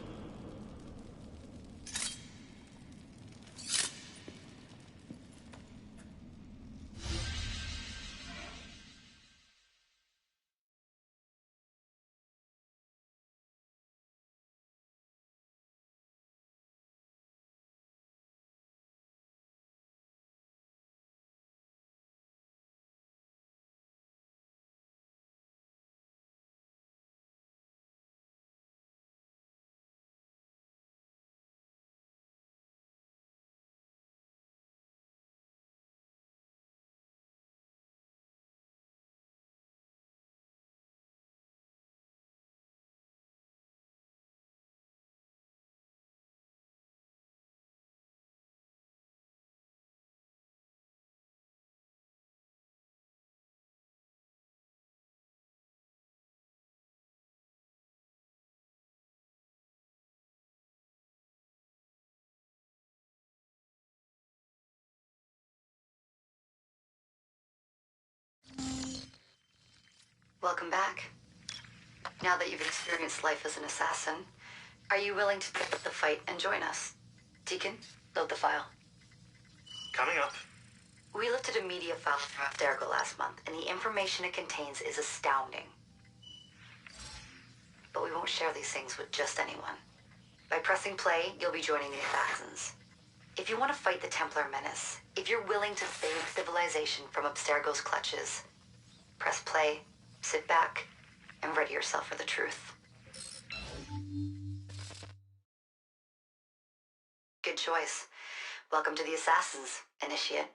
Welcome back. Now that you've experienced life as an assassin, are you willing to pick up the fight and join us? Deacon, load the file. Coming up. We lifted a media file from Abstergo last month, and the information it contains is astounding. But we won't share these things with just anyone. By pressing play, you'll be joining the assassins. If you want to fight the Templar menace, if you're willing to save civilization from Abstergo's clutches, press play Sit back and ready yourself for the truth. Good choice. Welcome to the Assassins, Initiate.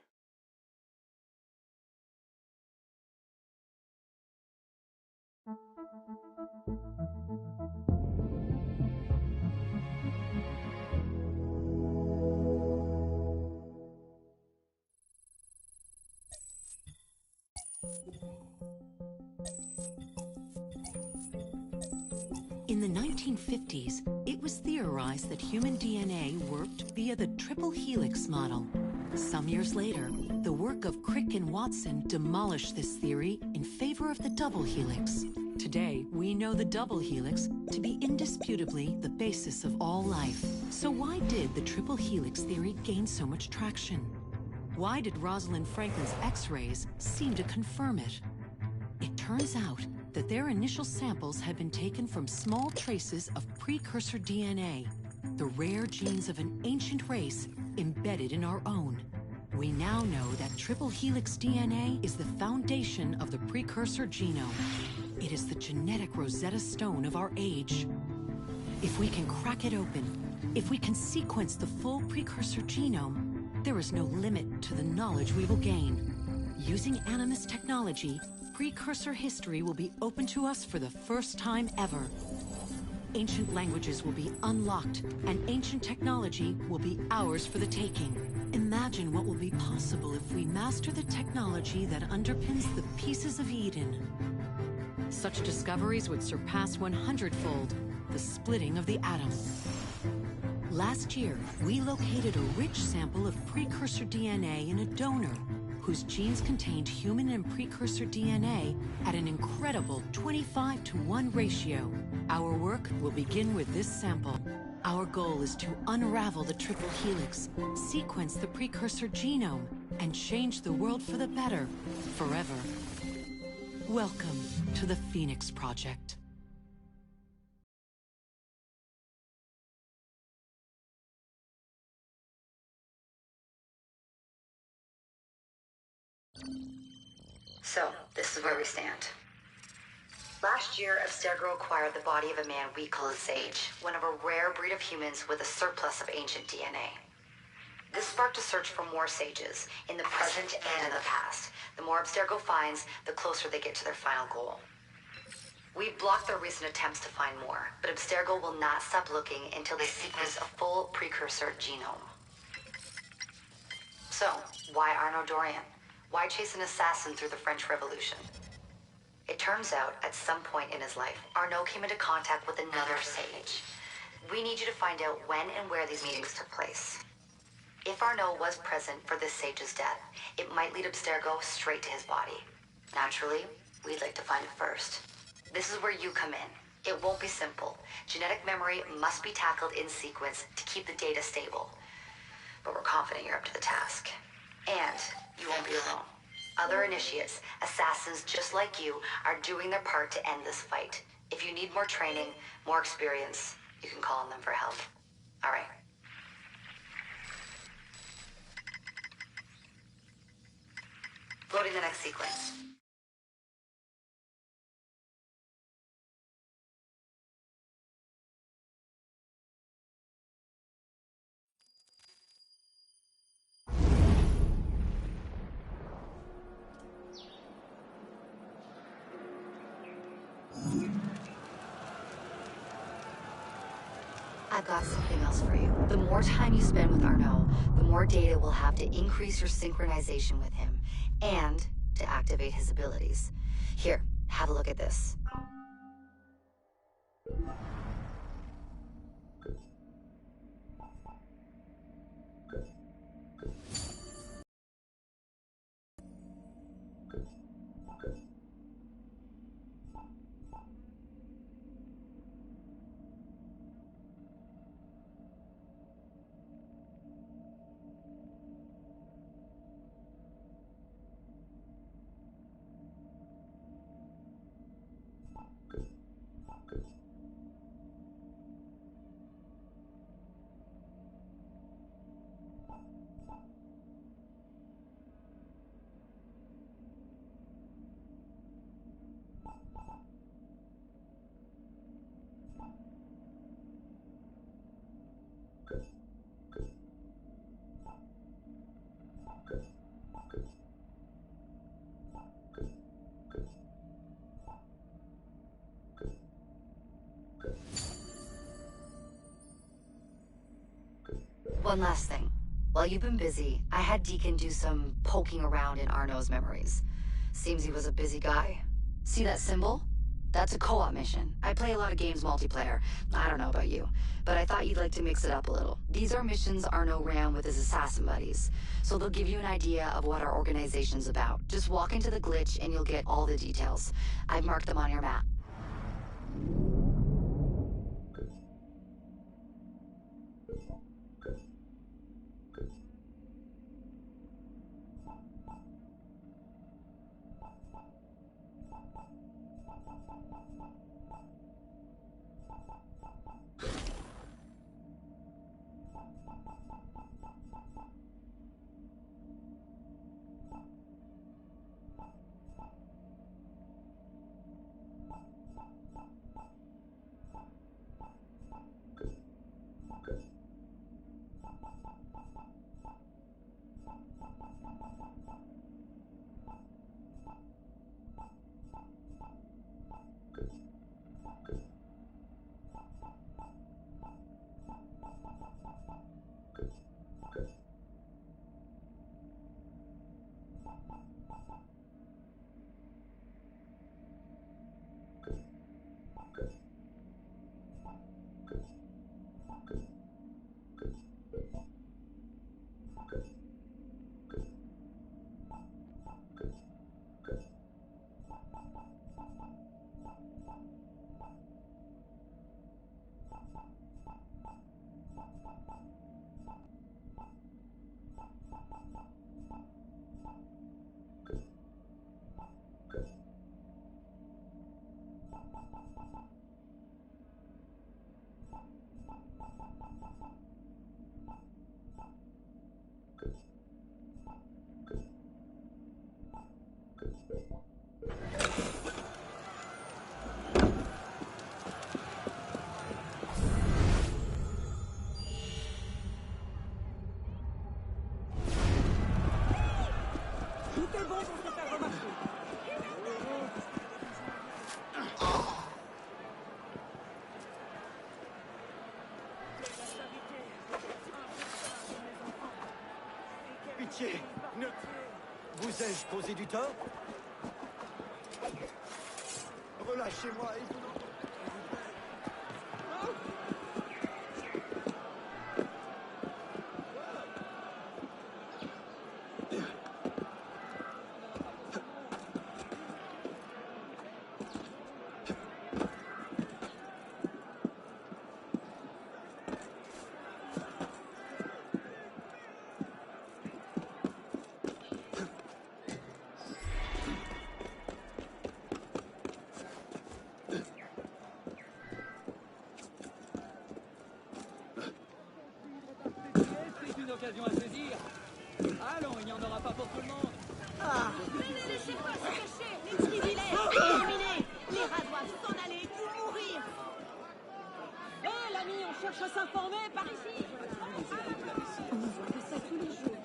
In the 1950s, it was theorized that human DNA worked via the triple helix model. Some years later, the work of Crick and Watson demolished this theory in favor of the double helix. Today, we know the double helix to be indisputably the basis of all life. So why did the triple helix theory gain so much traction? Why did Rosalind Franklin's X-rays seem to confirm it? It turns out that their initial samples had been taken from small traces of precursor DNA, the rare genes of an ancient race embedded in our own. We now know that triple helix DNA is the foundation of the precursor genome. It is the genetic Rosetta Stone of our age. If we can crack it open, if we can sequence the full precursor genome, there is no limit to the knowledge we will gain. Using Animus technology, precursor history will be open to us for the first time ever. Ancient languages will be unlocked, and ancient technology will be ours for the taking. Imagine what will be possible if we master the technology that underpins the pieces of Eden. Such discoveries would surpass 100-fold the splitting of the atom. Last year, we located a rich sample of precursor DNA in a donor whose genes contained human and precursor DNA at an incredible 25-to-1 ratio. Our work will begin with this sample. Our goal is to unravel the triple helix, sequence the precursor genome, and change the world for the better, forever. Welcome to the Phoenix Project. So, this is where we stand. Last year, Abstergo acquired the body of a man we call a Sage, one of a rare breed of humans with a surplus of ancient DNA. This sparked a search for more Sages, in the present and in the past. The more Abstergo finds, the closer they get to their final goal. We've blocked their recent attempts to find more, but Abstergo will not stop looking until they sequence a full precursor genome. So, why Arnaud Dorian? Why chase an assassin through the French Revolution? It turns out, at some point in his life, Arnaud came into contact with another Sage. We need you to find out when and where these meetings took place. If Arnaud was present for this Sage's death, it might lead Abstergo straight to his body. Naturally, we'd like to find it first. This is where you come in. It won't be simple. Genetic memory must be tackled in sequence to keep the data stable. But we're confident you're up to the task. And you won't be alone. Other initiates, assassins just like you, are doing their part to end this fight. If you need more training, more experience, you can call on them for help. All right. Loading the next sequence. I've got something else for you. The more time you spend with Arnaud, the more data we'll have to increase your synchronization with him, and to activate his abilities. Here, have a look at this. One last thing. While you've been busy, I had Deacon do some poking around in Arno's memories. Seems he was a busy guy. See that symbol? That's a co-op mission. I play a lot of games multiplayer. I don't know about you, but I thought you'd like to mix it up a little. These are missions Arno ran with his assassin buddies, so they'll give you an idea of what our organization's about. Just walk into the glitch and you'll get all the details. I've marked them on your map. Pitié, ne... Vous ai-je causé du tort? Relâchez-moi et vous... Occasion à saisir. Allons, il n'y en aura pas pour tout le monde. Ah. Laissez-moi se cacher. Les privilèges terminés. Les rats doivent s'en aller ou mourir. Hé, l'ami, on cherche à s'informer par ici. On ne voit que ça tous les jours.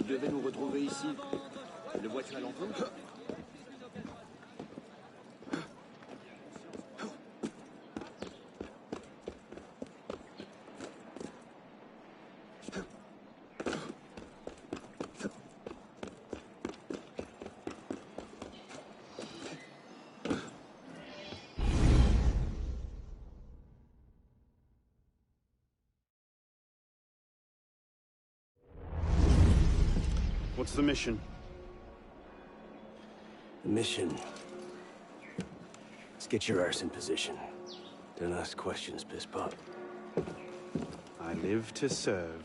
Devait nous retrouver ici. Le vois-tu à l'entour? What's the mission? The mission... Let's get your arse in position. Don't ask questions, piss pop. I live to serve.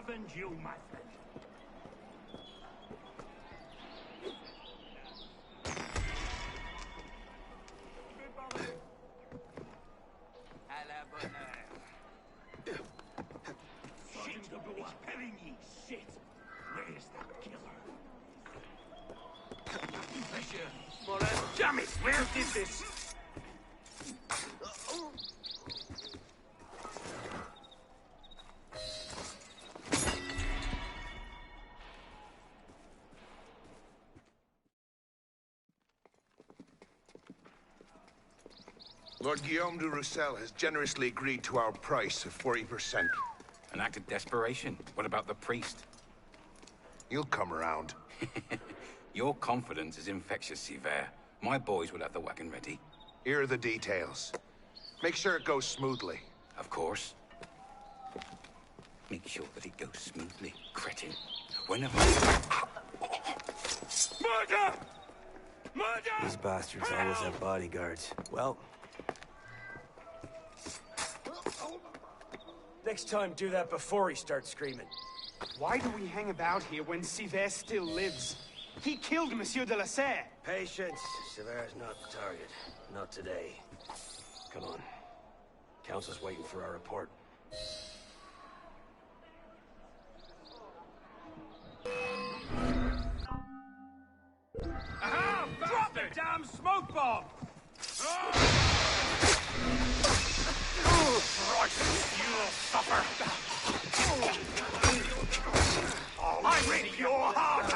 avenge you, my friend. Sergeant de Bois, Perigny, shit! Where's the killer? Monsieur, Morin, damn it! Where did this? Lord Guillaume de Roussel has generously agreed to our price of 40%. An act of desperation. What about the priest? He'll come around. Your confidence is infectious, Sivert. My boys will have the wagon ready. Here are the details. Make sure it goes smoothly. Of course. Make sure that it goes smoothly, cretin. Whenever... Murder! Murder! These bastards always have bodyguards. Well... next time, do that before he starts screaming. Why do we hang about here when Sivert still lives? He killed Monsieur de la Serre. Patience. Sivert's not the target. Not today. Come on. Council's waiting for our report. Aha! Drop the damn smoke bomb! Christ, you'll suffer! I'm ready, your heart!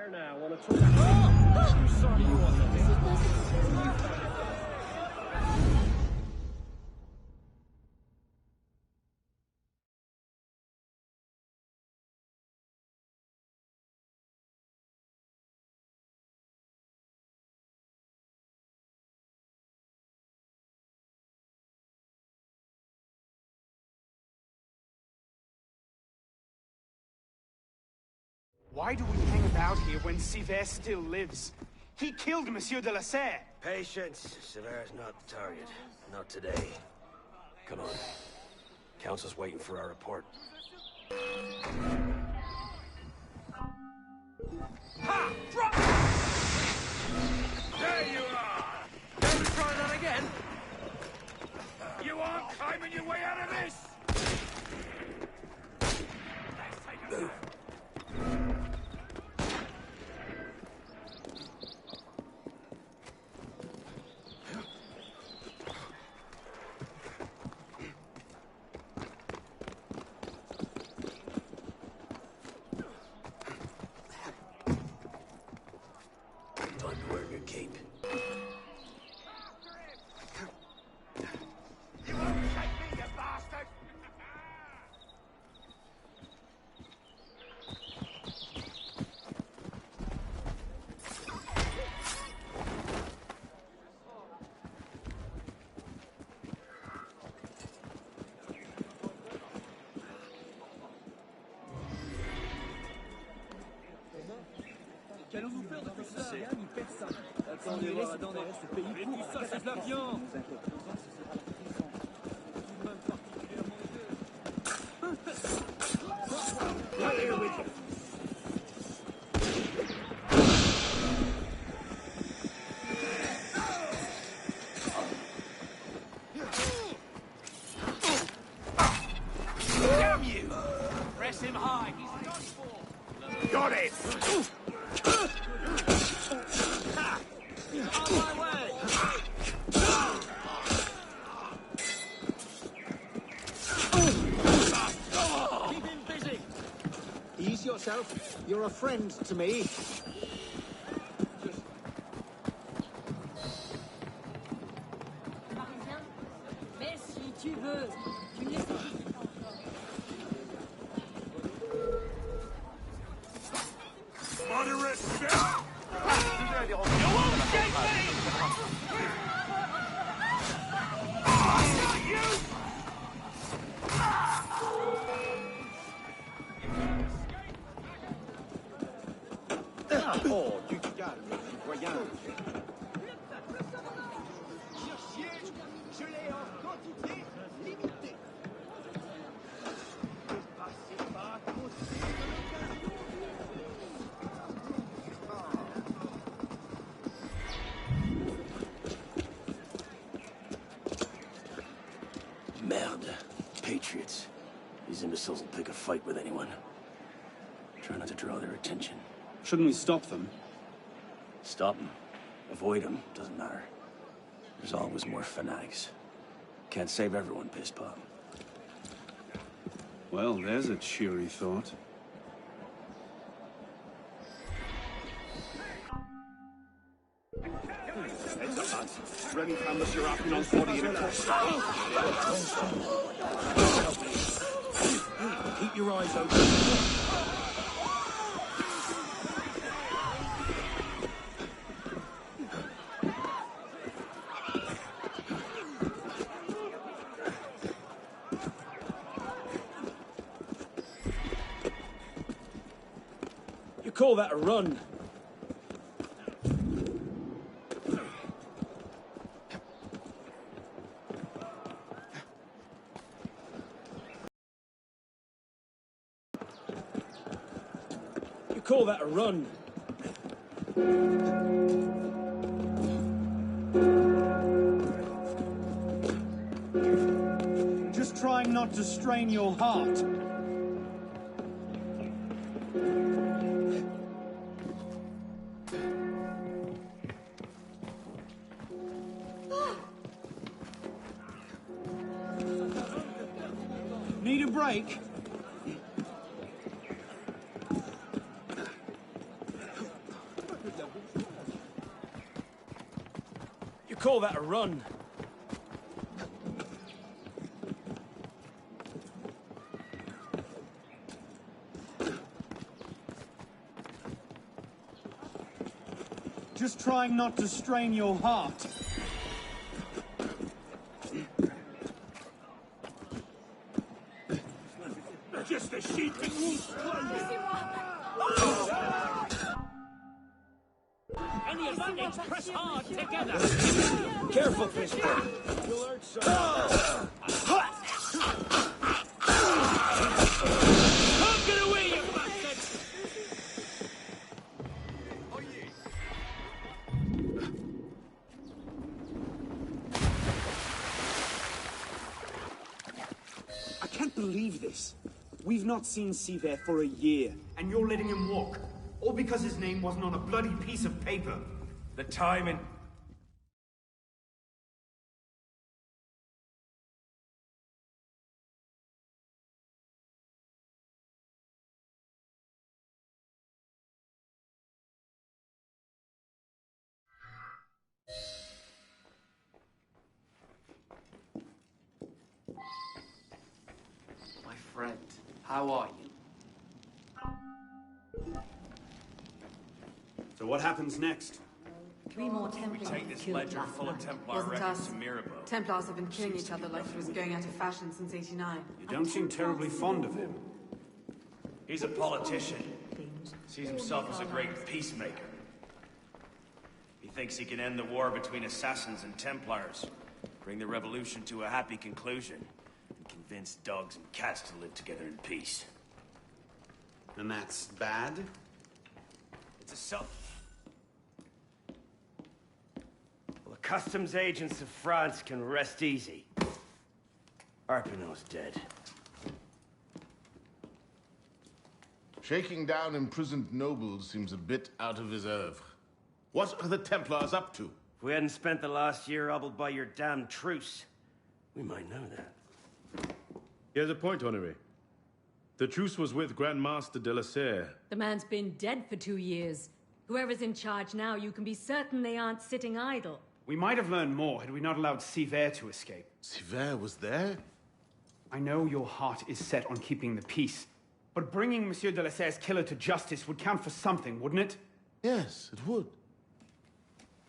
Now, want to talk? Why do we hang about here when Sivert still lives? He killed Monsieur de la Serre. Patience. Sivert's not the target. Not today. Come on. Council's waiting for our report. Ha! Drop! There you are! Going to try that again? You aren't climbing your way out of this! Let's take a move. Qu'allons-nous faire de tout ça? Rien ni personne. Attendez, ce pays court. Mais tout ça, c'est de la viande. Allez, oui. Damn you! Press him high. He's done for. Got it! Ease yourself. You're a friend to me. Parisien, mais si tu veux, tu ne laisses pas Moderate step! You won't shake me! You! Oh, du calme, voyage. Je l'ai en quantité limitée. Passez pas à côté de l'occasion. Merde. Patriots. These imbeciles will pick a fight with anyone. Try not to draw their attention. Shouldn't we stop them? Stop them. Avoid them. Doesn't matter. There's always more fanatics. Can't save everyone, piss pop. Well, there's a cheery thought. Remy canvas your Arcanon's body in a cross. Keep your eyes open. You call that a run? You call that a run? Just trying not to strain your heart. Need a break? You call that a run? Just trying not to strain your heart. Just a sheep and wolf! Any advantage, press hard together. Careful, Fishburne. You'll hurt someone. Get away, you bastard! I can't believe this. We've not seen Seaver for a year, and you're letting him walk. All because his name wasn't on a bloody piece of paper. The timing. My friend, how are you? So what happens next? 3 more Templars take this killed ledger last full of night. Templar Wasn't records us. to Mirabeau. Templars have been killing each other like it was going out of fashion since '89. You don't seem terribly fond of him. He's a politician. Sees himself as a great peacemaker. He thinks he can end the war between assassins and Templars, bring the revolution to a happy conclusion, and convince dogs and cats to live together in peace. And that's bad? It's a self. Well, the customs agents of France can rest easy. Arpinot's dead. Shaking down imprisoned nobles seems a bit out of his oeuvre. What are the Templars up to? If we hadn't spent the last year hobbled by your damn truce, we might know that. He has a point, Honoré. The truce was with Grand Master de la Serre. The man's been dead for 2 years. Whoever's in charge now, you can be certain they aren't sitting idle. We might have learned more had we not allowed Sivert to escape. Sivert was there? I know your heart is set on keeping the peace, but bringing Monsieur de la Serre's killer to justice would count for something, wouldn't it? Yes, it would.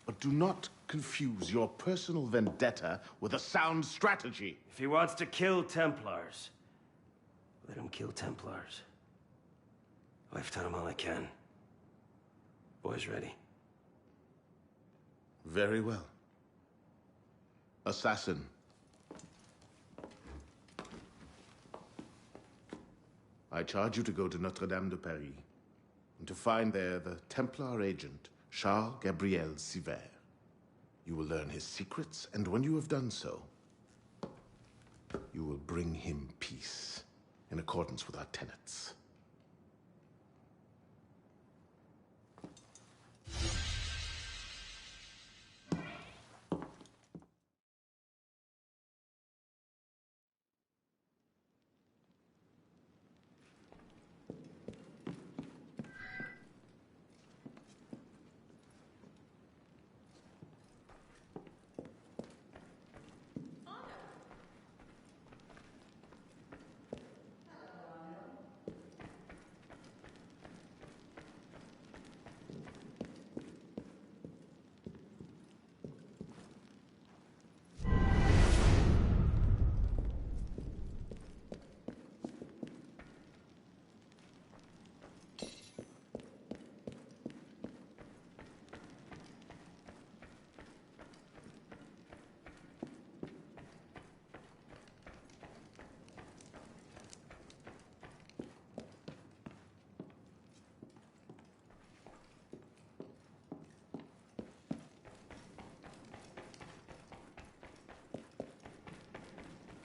But do not confuse your personal vendetta with a sound strategy. If he wants to kill Templars, let him kill Templars. I've done him all I can. Boys ready? Very well. Assassin. I charge you to go to Notre-Dame de Paris and to find there the Templar agent, Charles Gabriel Sivert. You will learn his secrets, and when you have done so, you will bring him peace in accordance with our tenets.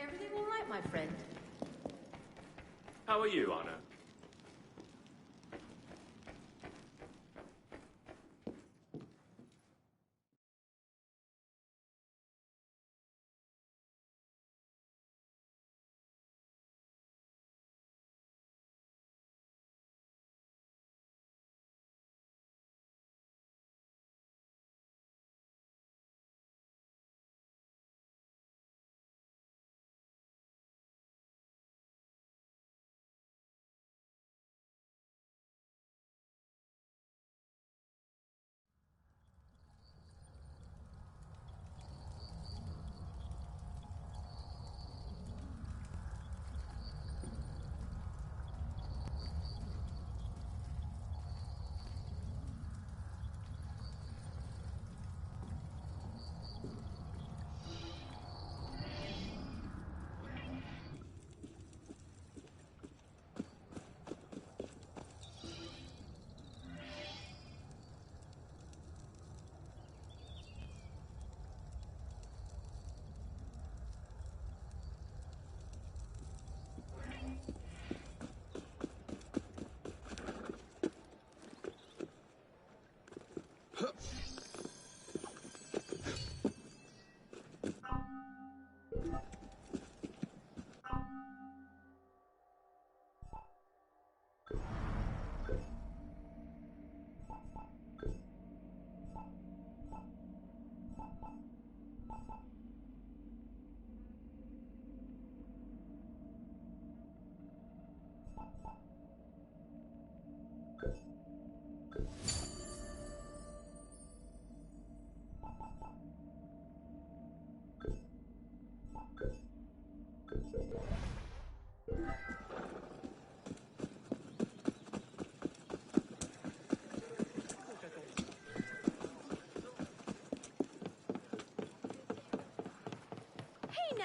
Everything all right, my friend? How are you, Anna?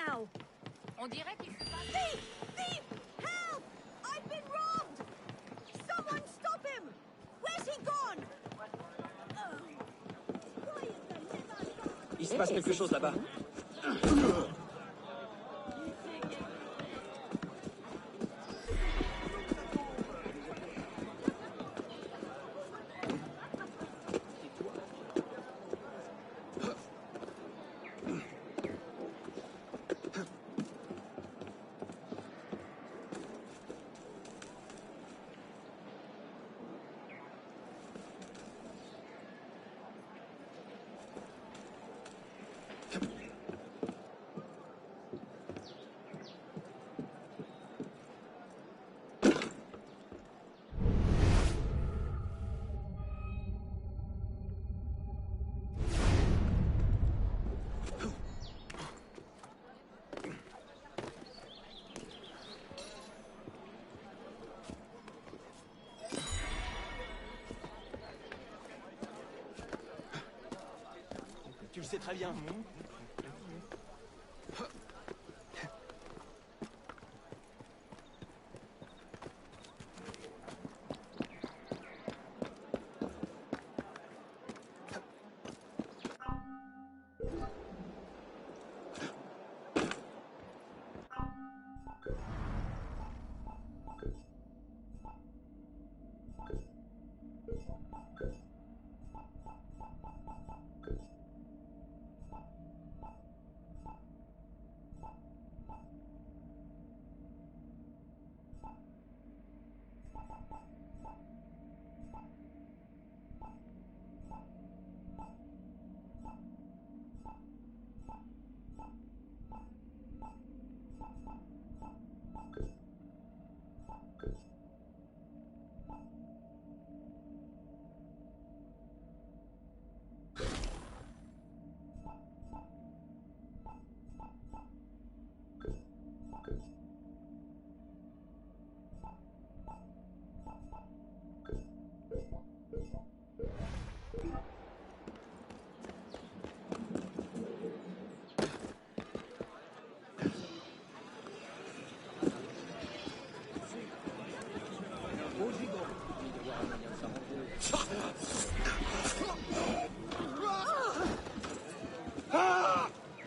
Now! On dirait qu'il se passe... Thief! Thief! Help! I've been robbed! Someone stop him! Where's he gone? Il se passe quelque chose là-bas. c'est très bien.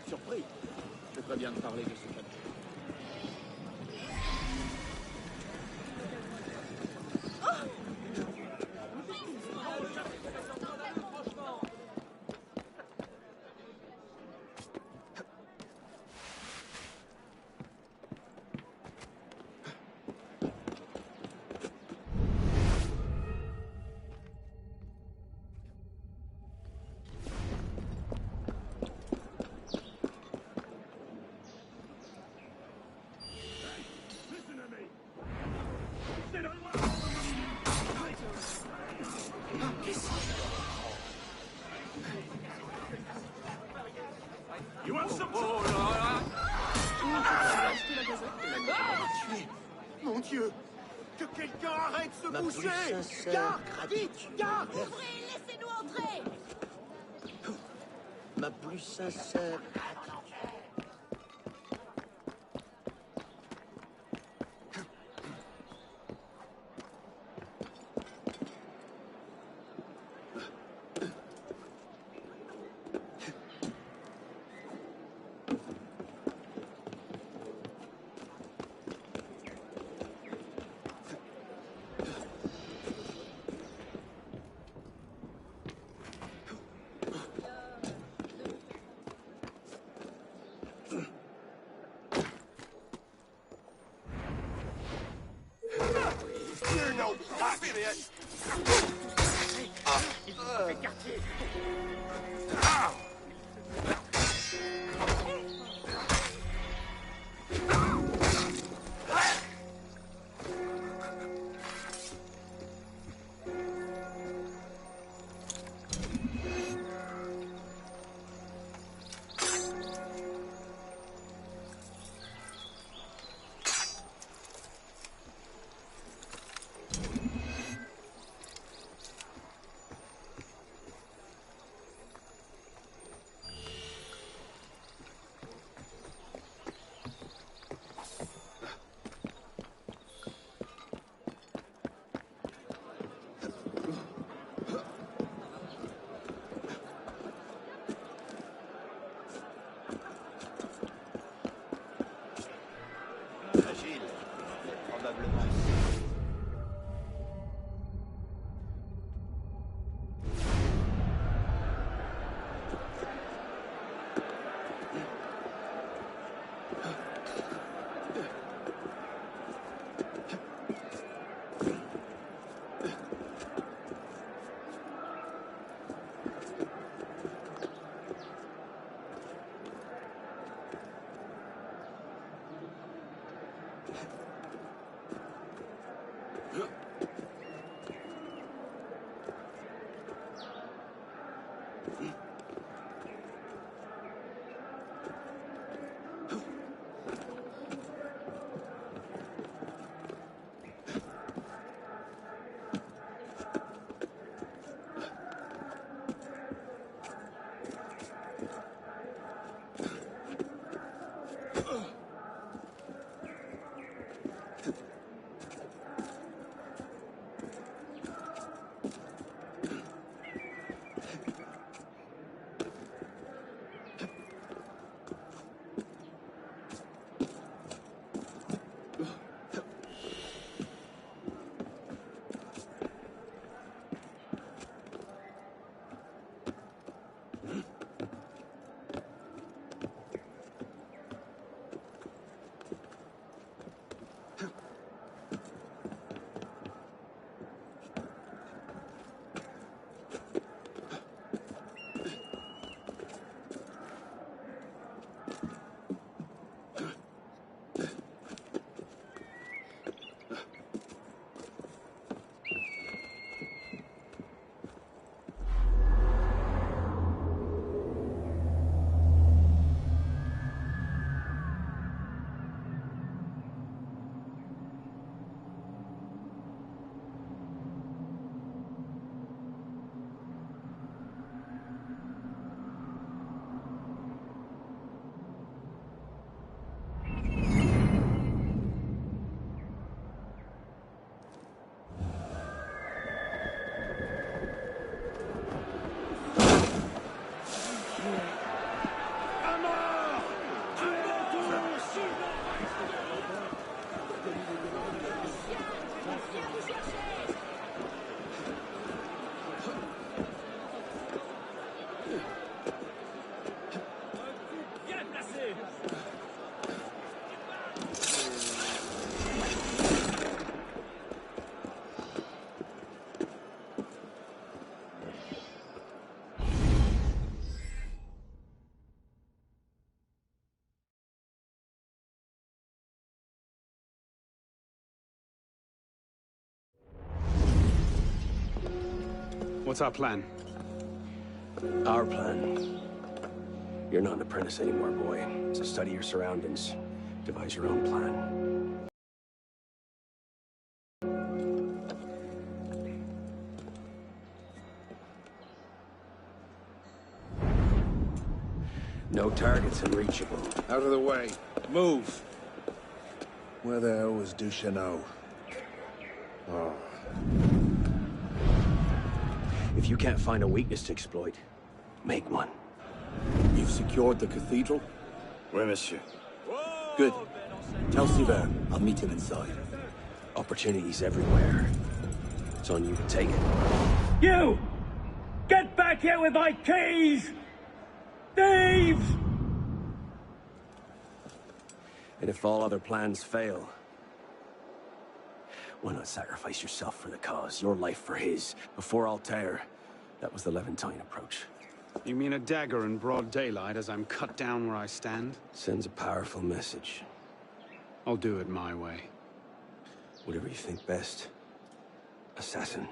Surpris. Je peux bien te parler de ce cas. You want some... Mon Dieu! Que quelqu'un arrête ce Ma boucher! plus sincère Gare! Vite! Gare! Ouvrez, laissez-nous entrer! Ma plus sincère You're no idiot! Il faut faire quartier! What's our plan? Our plan? You're not an apprentice anymore, boy. So study your surroundings. Devise your own plan. No targets unreachable. Out of the way. Move. Where the hell was Duchesneau? Oh. If you can't find a weakness to exploit, make one. You've secured the cathedral? Oui, monsieur. Good. Tell Sivert I'll meet him inside. Opportunities everywhere. It's on you to take it. You! Get back here with my keys! Thieves! And if all other plans fail, why not sacrifice yourself for the cause, your life for his? Before Altair, that was the Levantine approach. You mean a dagger in broad daylight as I'm cut down where I stand? Sends a powerful message. I'll do it my way. Whatever you think best, assassin.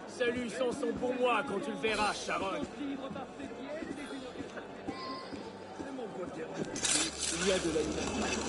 Salut sans son pour moi quand tu le verras, Charonne. Il y a de l'animation.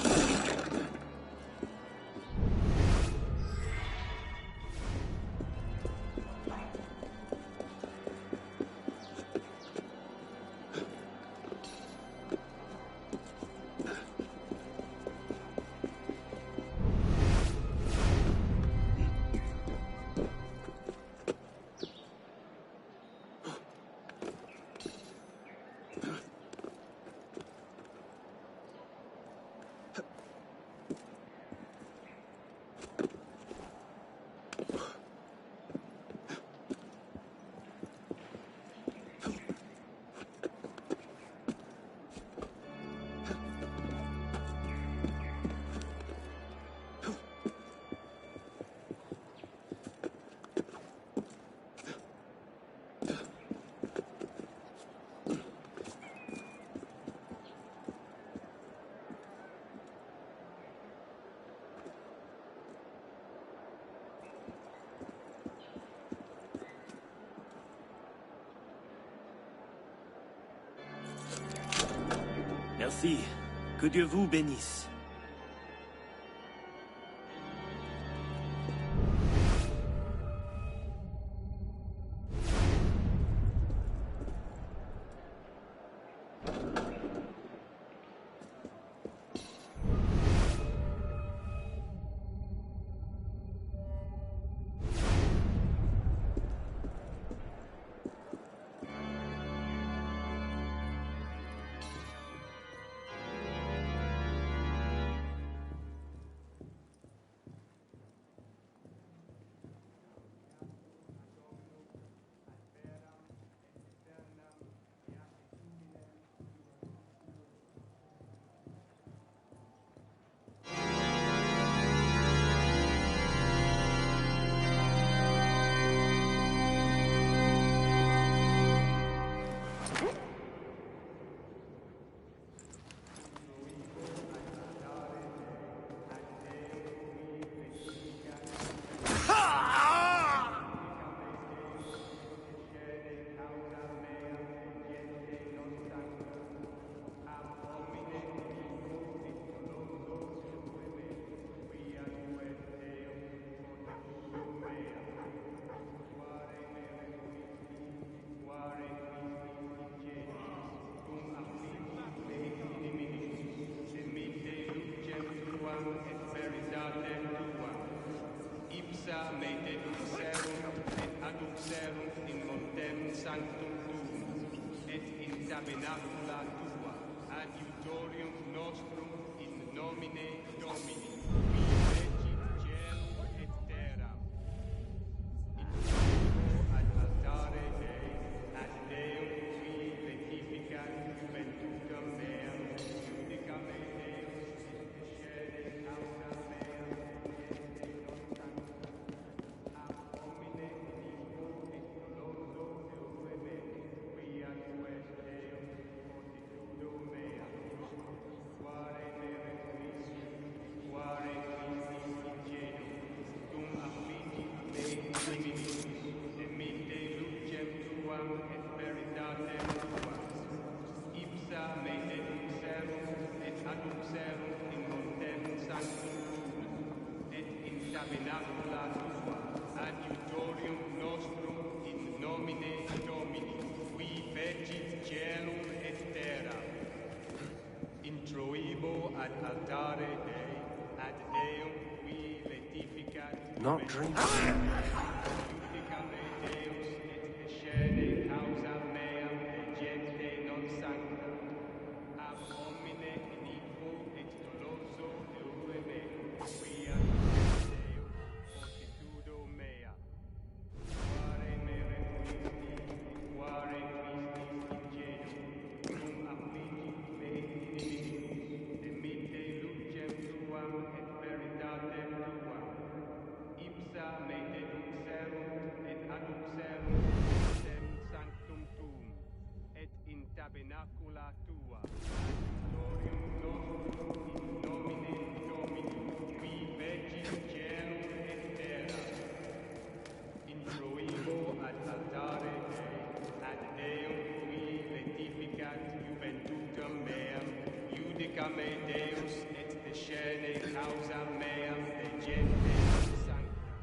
Merci. Que Dieu vous bénisse. sanctum tuum, et in tabernacula tua, adiutorium nostrum in nomine Domini, qui regit caelum et terram. In tuo ad altare Dei, ad Deum qui letificat juventutem meam, judica me Deus, et scede causa meam, et non sancta, ab homine iniquo et doloso eure me, quia tu es Deus, fortitudo mea, quare me requisit, quare Christis ingenio, tum affligit me inimicis, emitte lucem tuam et veritatem tuam, ipsa me deduxerum et adduxerum in montem sanctum tuum, et in tabernacula tua, adiutorium nostrum in nomine Domini, qui vegit caelum et terram. Introibo ad altare Dei, ad Deum qui letificat Not drinking. judica me Deus, et scede causa meam de gente non sancta, ab homine iniquo et doloso eure me, quia Deus, fortitudo mea. Quare me requisit, quare Christis ingenio, tum affligit me inimicis, emitte lucem tuam et veritatem tuam, ipsa me deduxerum et adduxerum in sanctum tuum, et in tabernacula tua, adiutorium nostrum in nomine Domini, qui vegit caelum et terram. Introibo ad altare Dei, ad Deum qui letificat juventutem meam, judica me Deus, et descene causa meam de gente sancta,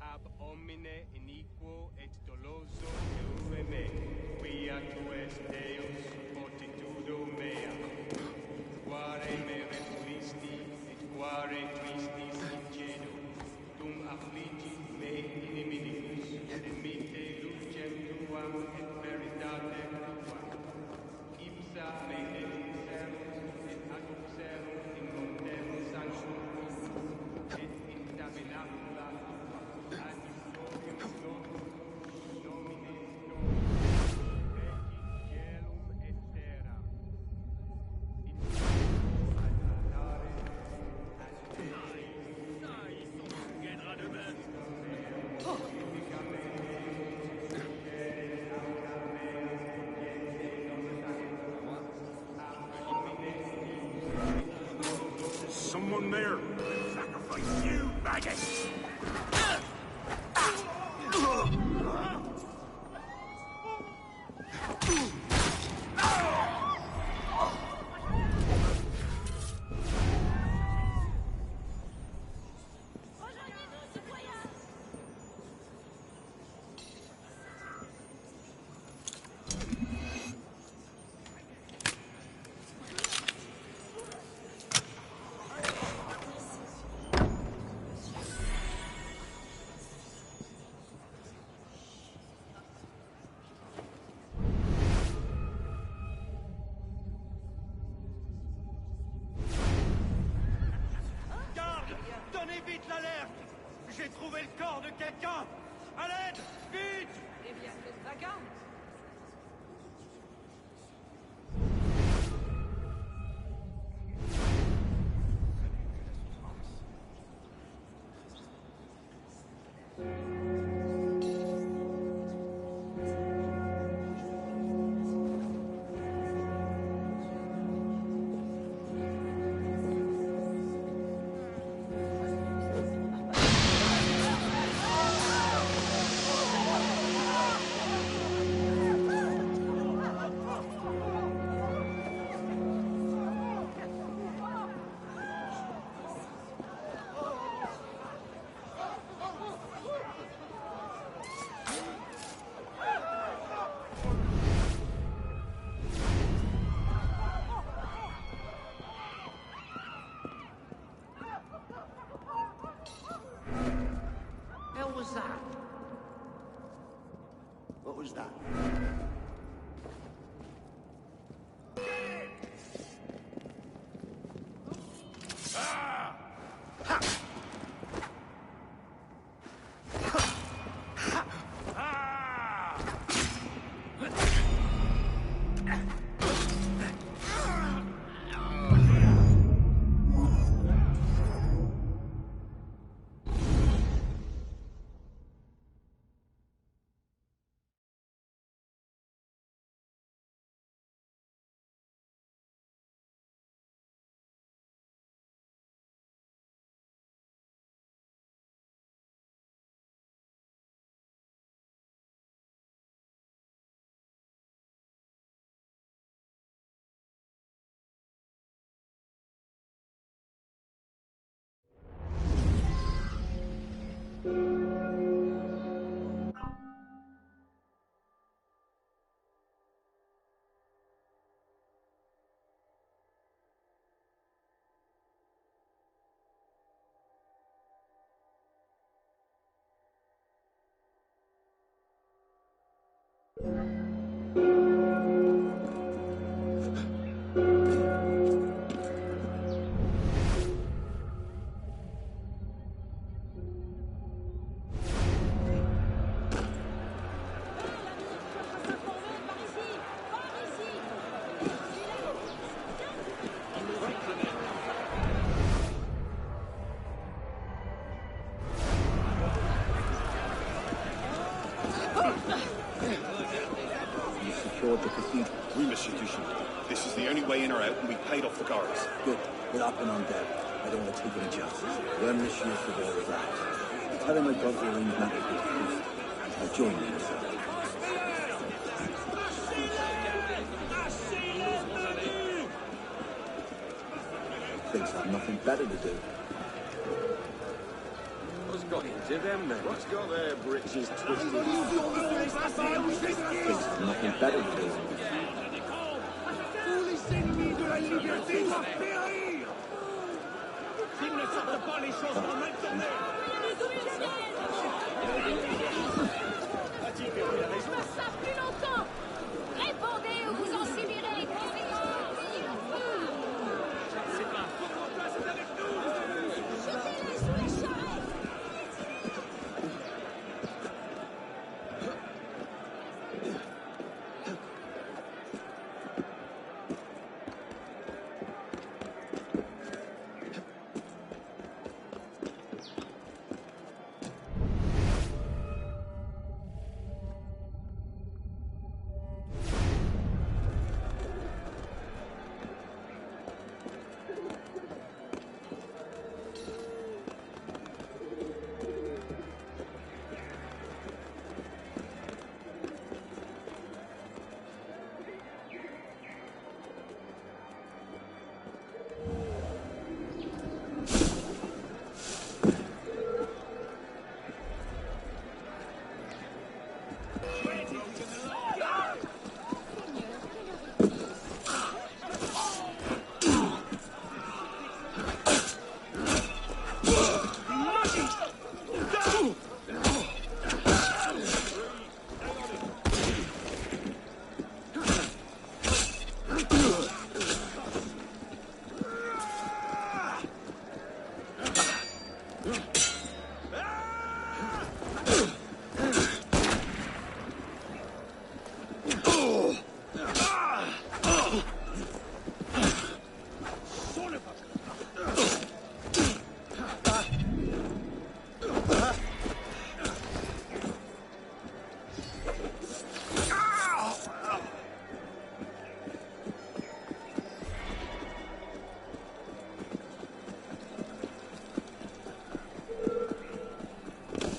ab homine iniquo et doloso eure me, quia tu es Deus, fortitudo mea. Quare me repulisti, et quare Christis ingenio, tum affligit me inimicis, emitte lucem tuam et veritatem tuam, ipsa me deduxerum et adduxerum in montem sanctum tuum, et in tabernacula tua, adiutorium nostrum in nomine Domini, vegit caelum et terram. In tuo ad altare ad Someone there! Sacrifice you, maggot! Donnez vite l'alerte! J'ai trouvé le corps de quelqu'un! À l'aide! Vite! Eh bien, faites vagabond. What was that? The cathedral. Oui, Monsieur Duchamp. This is the only way in or out, and we paid off the guards. Good. We're up and on deck. I don't want to take any chances. Where Monsieur Severe is at, tell him I've got the arranged matters with the priest. I'll join you in a second. Thinks I've nothing better to do. What's got into them, then? What's got their britches twisted? Thinks I've nothing better to do. Tous les ennemis de la liberté doivent périr! S'ils ne sortent pas, les choses vont mal tourner. A-t-il perdu la raison? Pas ça plus longtemps! Répondez ou vous en subirez les conséquences! C'est pas. C'est avec nous! Jetez-les sous les charrettes!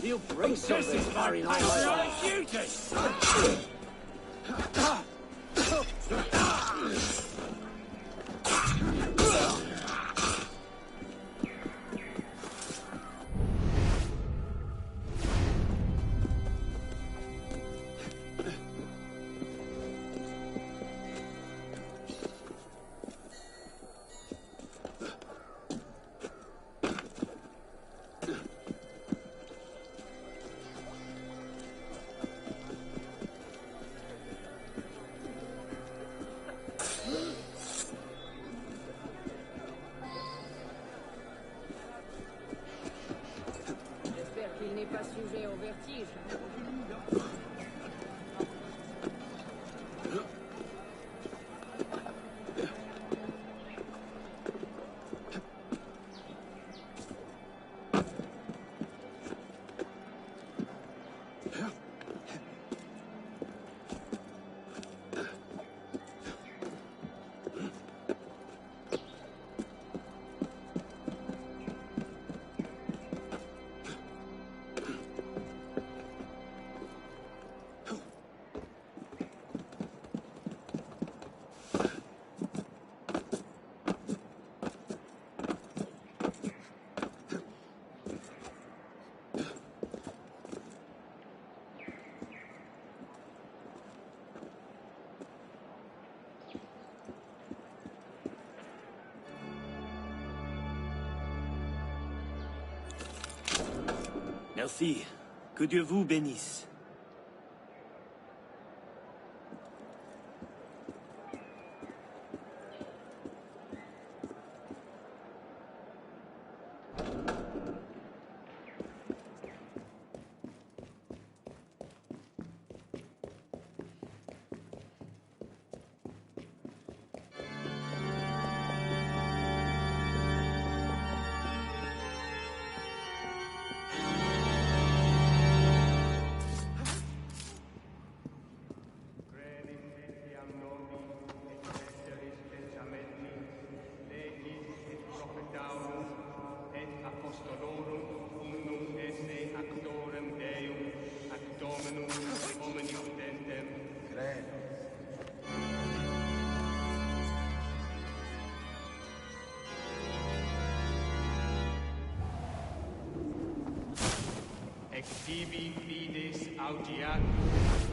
He'll bring something firing all right. Merci. Que Dieu vous bénisse. Tibi fides audiatus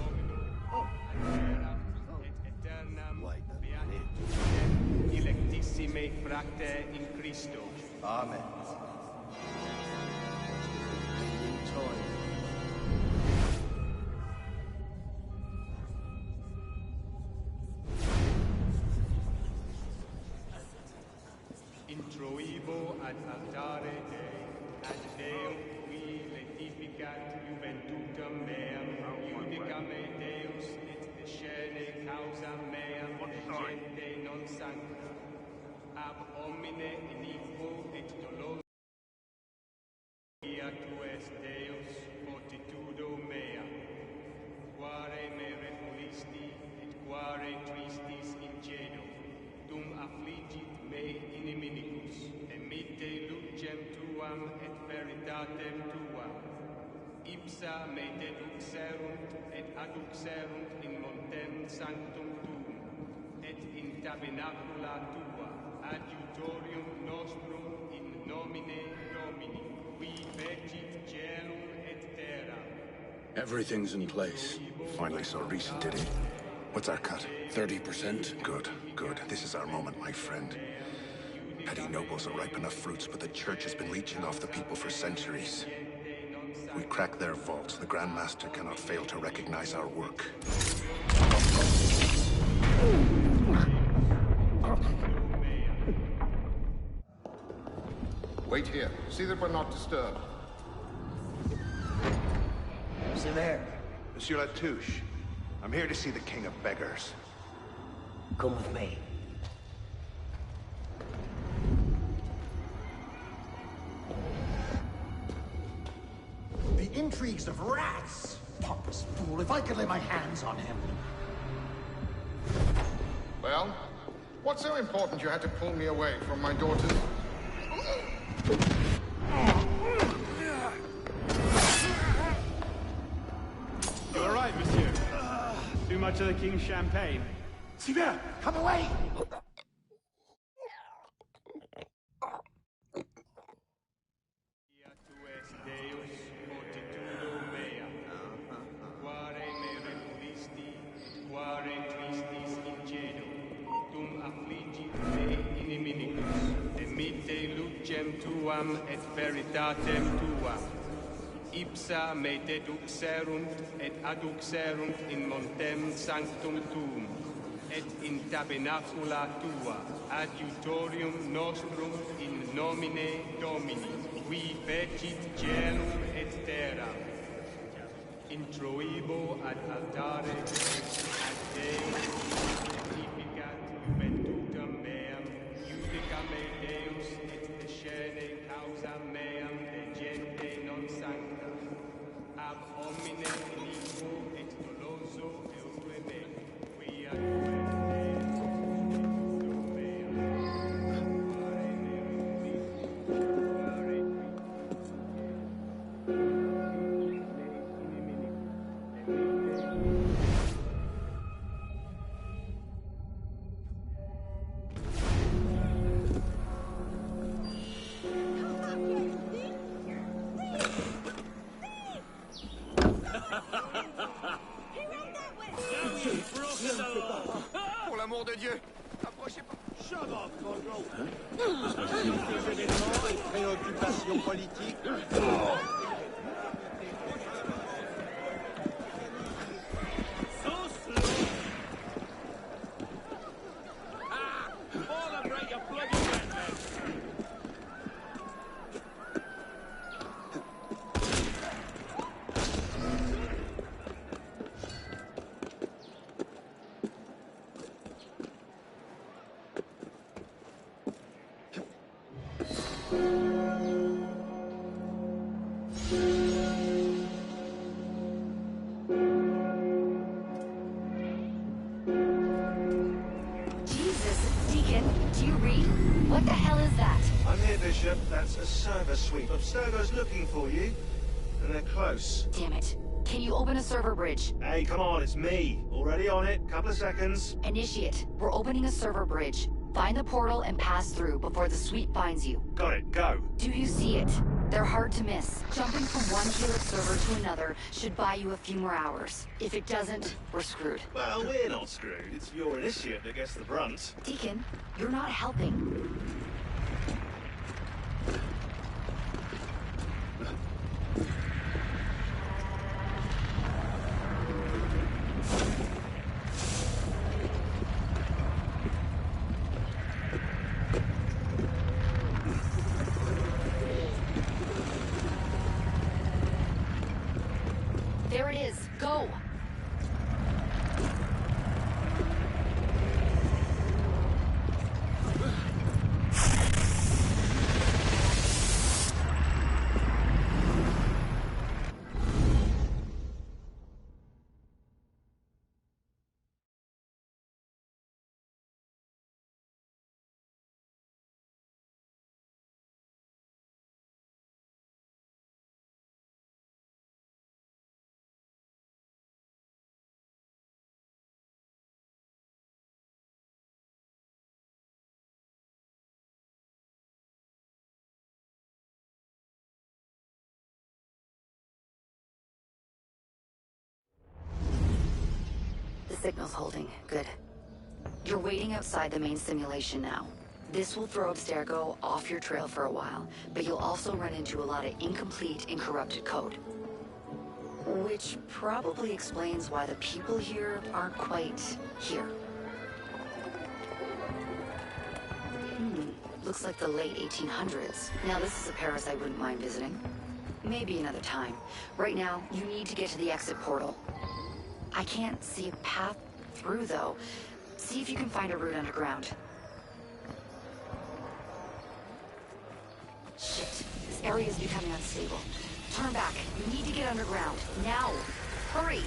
et aeternam beatificem electissime fracte in Christo. Amen. Introibo ad altare Dei, ad Deum qui letificat juventutem meam, judicame Deus et descene causa meam gente non sancta, ab homine iniquo et doloso via tu es Deus, fortitudo mea, quare me repulisti et quare tristis incedo, dum affligit me iniminicus, emitte lucem tuam et veritatem tuam, ipsa me deduxerunt et adduxerunt in montem sanctum tuum, et in tabernacula tua, adjutorium nostrum in nomine Domini, qui fecit caelum et terra. Everything's in place. Finally saw recent, did he? What's our cut? 30%? Good, good. This is our moment, my friend. Petty nobles are ripe enough fruits, but the Church has been leeching off the people for centuries. We crack their vaults. The Grand Master cannot fail to recognize our work. Wait here. See that we're not disturbed. Sévère. Monsieur Latouche, I'm here to see the King of Beggars. Come with me. The intrigues of rats! Pompous fool, if I could lay my hands on him. Well, what's so important you had to pull me away from my daughters? You all right, monsieur? Too much of the King's champagne? Sivert, come away! Tuam et veritatem tuam. Ipsa me deduxerunt et adduxerunt in montem sanctum tuum, et in tabernacula tua, adjutorium nostrum in nomine Domini, qui fecit caelum et terra. Introibo ad altare ad Deum, letificat juventutem meam, judicame Deus et descene causa meam de gente non sancta, ab homine iniquo et doloso eure me, quia tu Pour l'amour de Dieu, approchez pas. Shut up, Congo. Des événements et préoccupations politiques. What the hell is that? I'm here, Bishop. That's a server sweep. Abstergo's looking for you. And they're close. Damn it. Can you open a server bridge? Hey, come on, it's me. Already on it. Couple of seconds. Initiate. We're opening a server bridge. Find the portal and pass through before the sweep finds you. Got it. Go. Do you see it? They're hard to miss. Jumping from one Helix server to another should buy you a few more hours. If it doesn't, we're screwed. Well, we're not screwed. It's your initiate that gets the brunt. Deacon, you're not helping. There it is. Go! The signal's holding. Good. You're waiting outside the main simulation now. This will throw Abstergo off your trail for a while, but you'll also run into a lot of incomplete and corrupted code. Which probably explains why the people here aren't quite here. Looks like the late 1800s. Now this is a Paris I wouldn't mind visiting. Maybe another time. Right now, you need to get to the exit portal. I can't see a path through, though. See if you can find a route underground. Shit. This area is becoming unstable. Turn back. You need to get underground. Now! Hurry!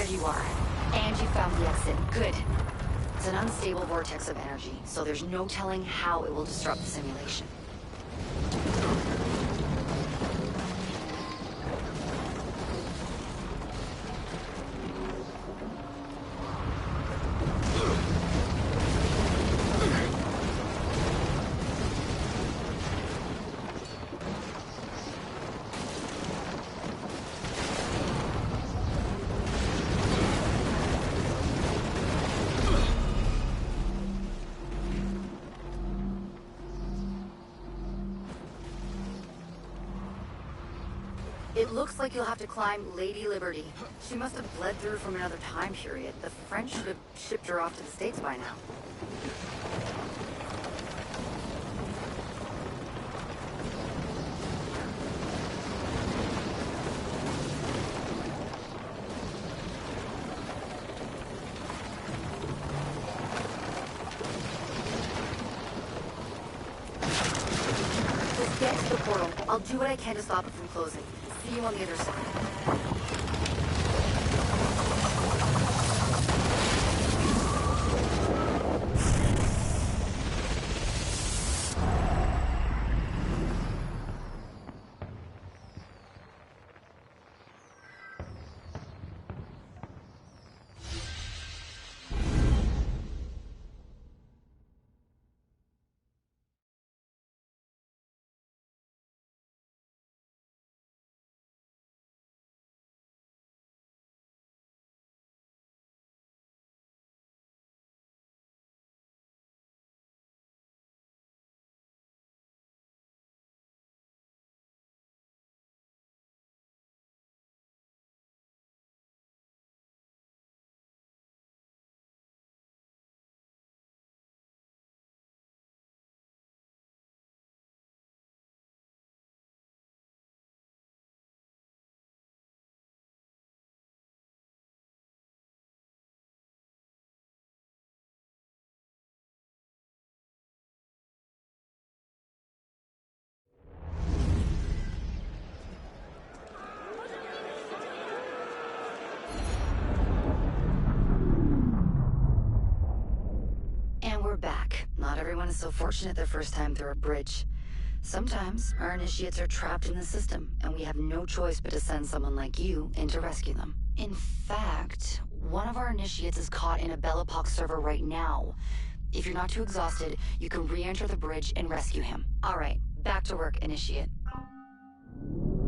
You are. And you found the exit. Good. It's an unstable vortex of energy, so there's no telling how it will disrupt the simulation. It looks like you'll have to climb Lady Liberty. She must have bled through from another time period. The French should have shipped her off to the States by now. Just get to the portal. I'll do what I can to stop it from closing. See you on the other side. And we're back. Not everyone is so fortunate their first time through a bridge. Sometimes our initiates are trapped in the system, and we have no choice but to send someone like you in to rescue them. In fact, one of our initiates is caught in a Bellapox server right now. If you're not too exhausted, you can re-enter the bridge and rescue him. Alright, back to work, initiate. Thank you.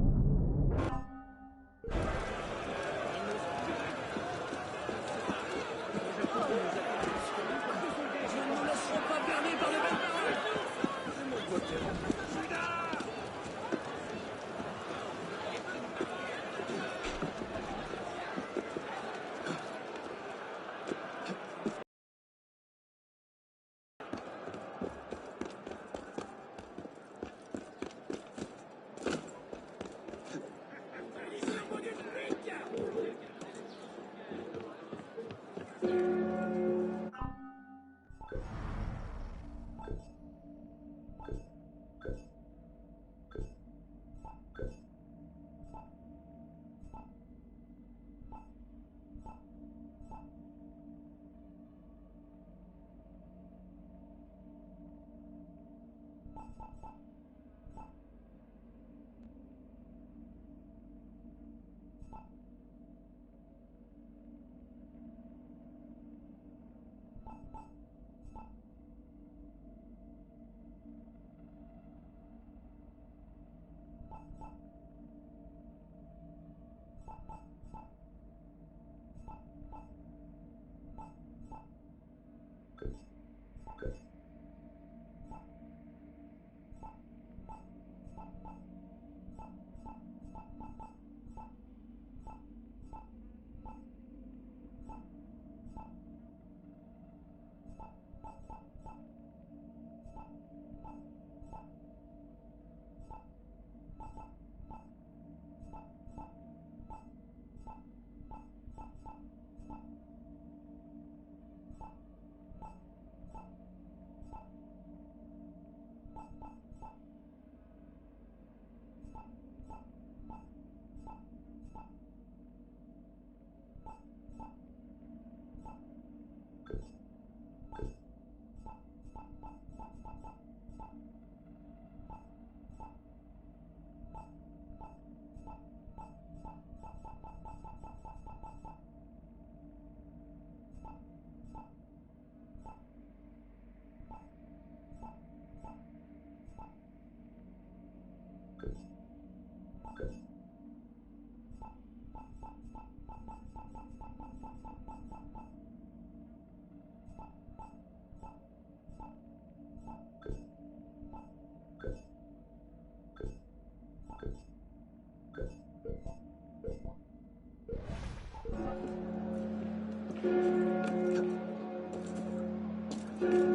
Bye.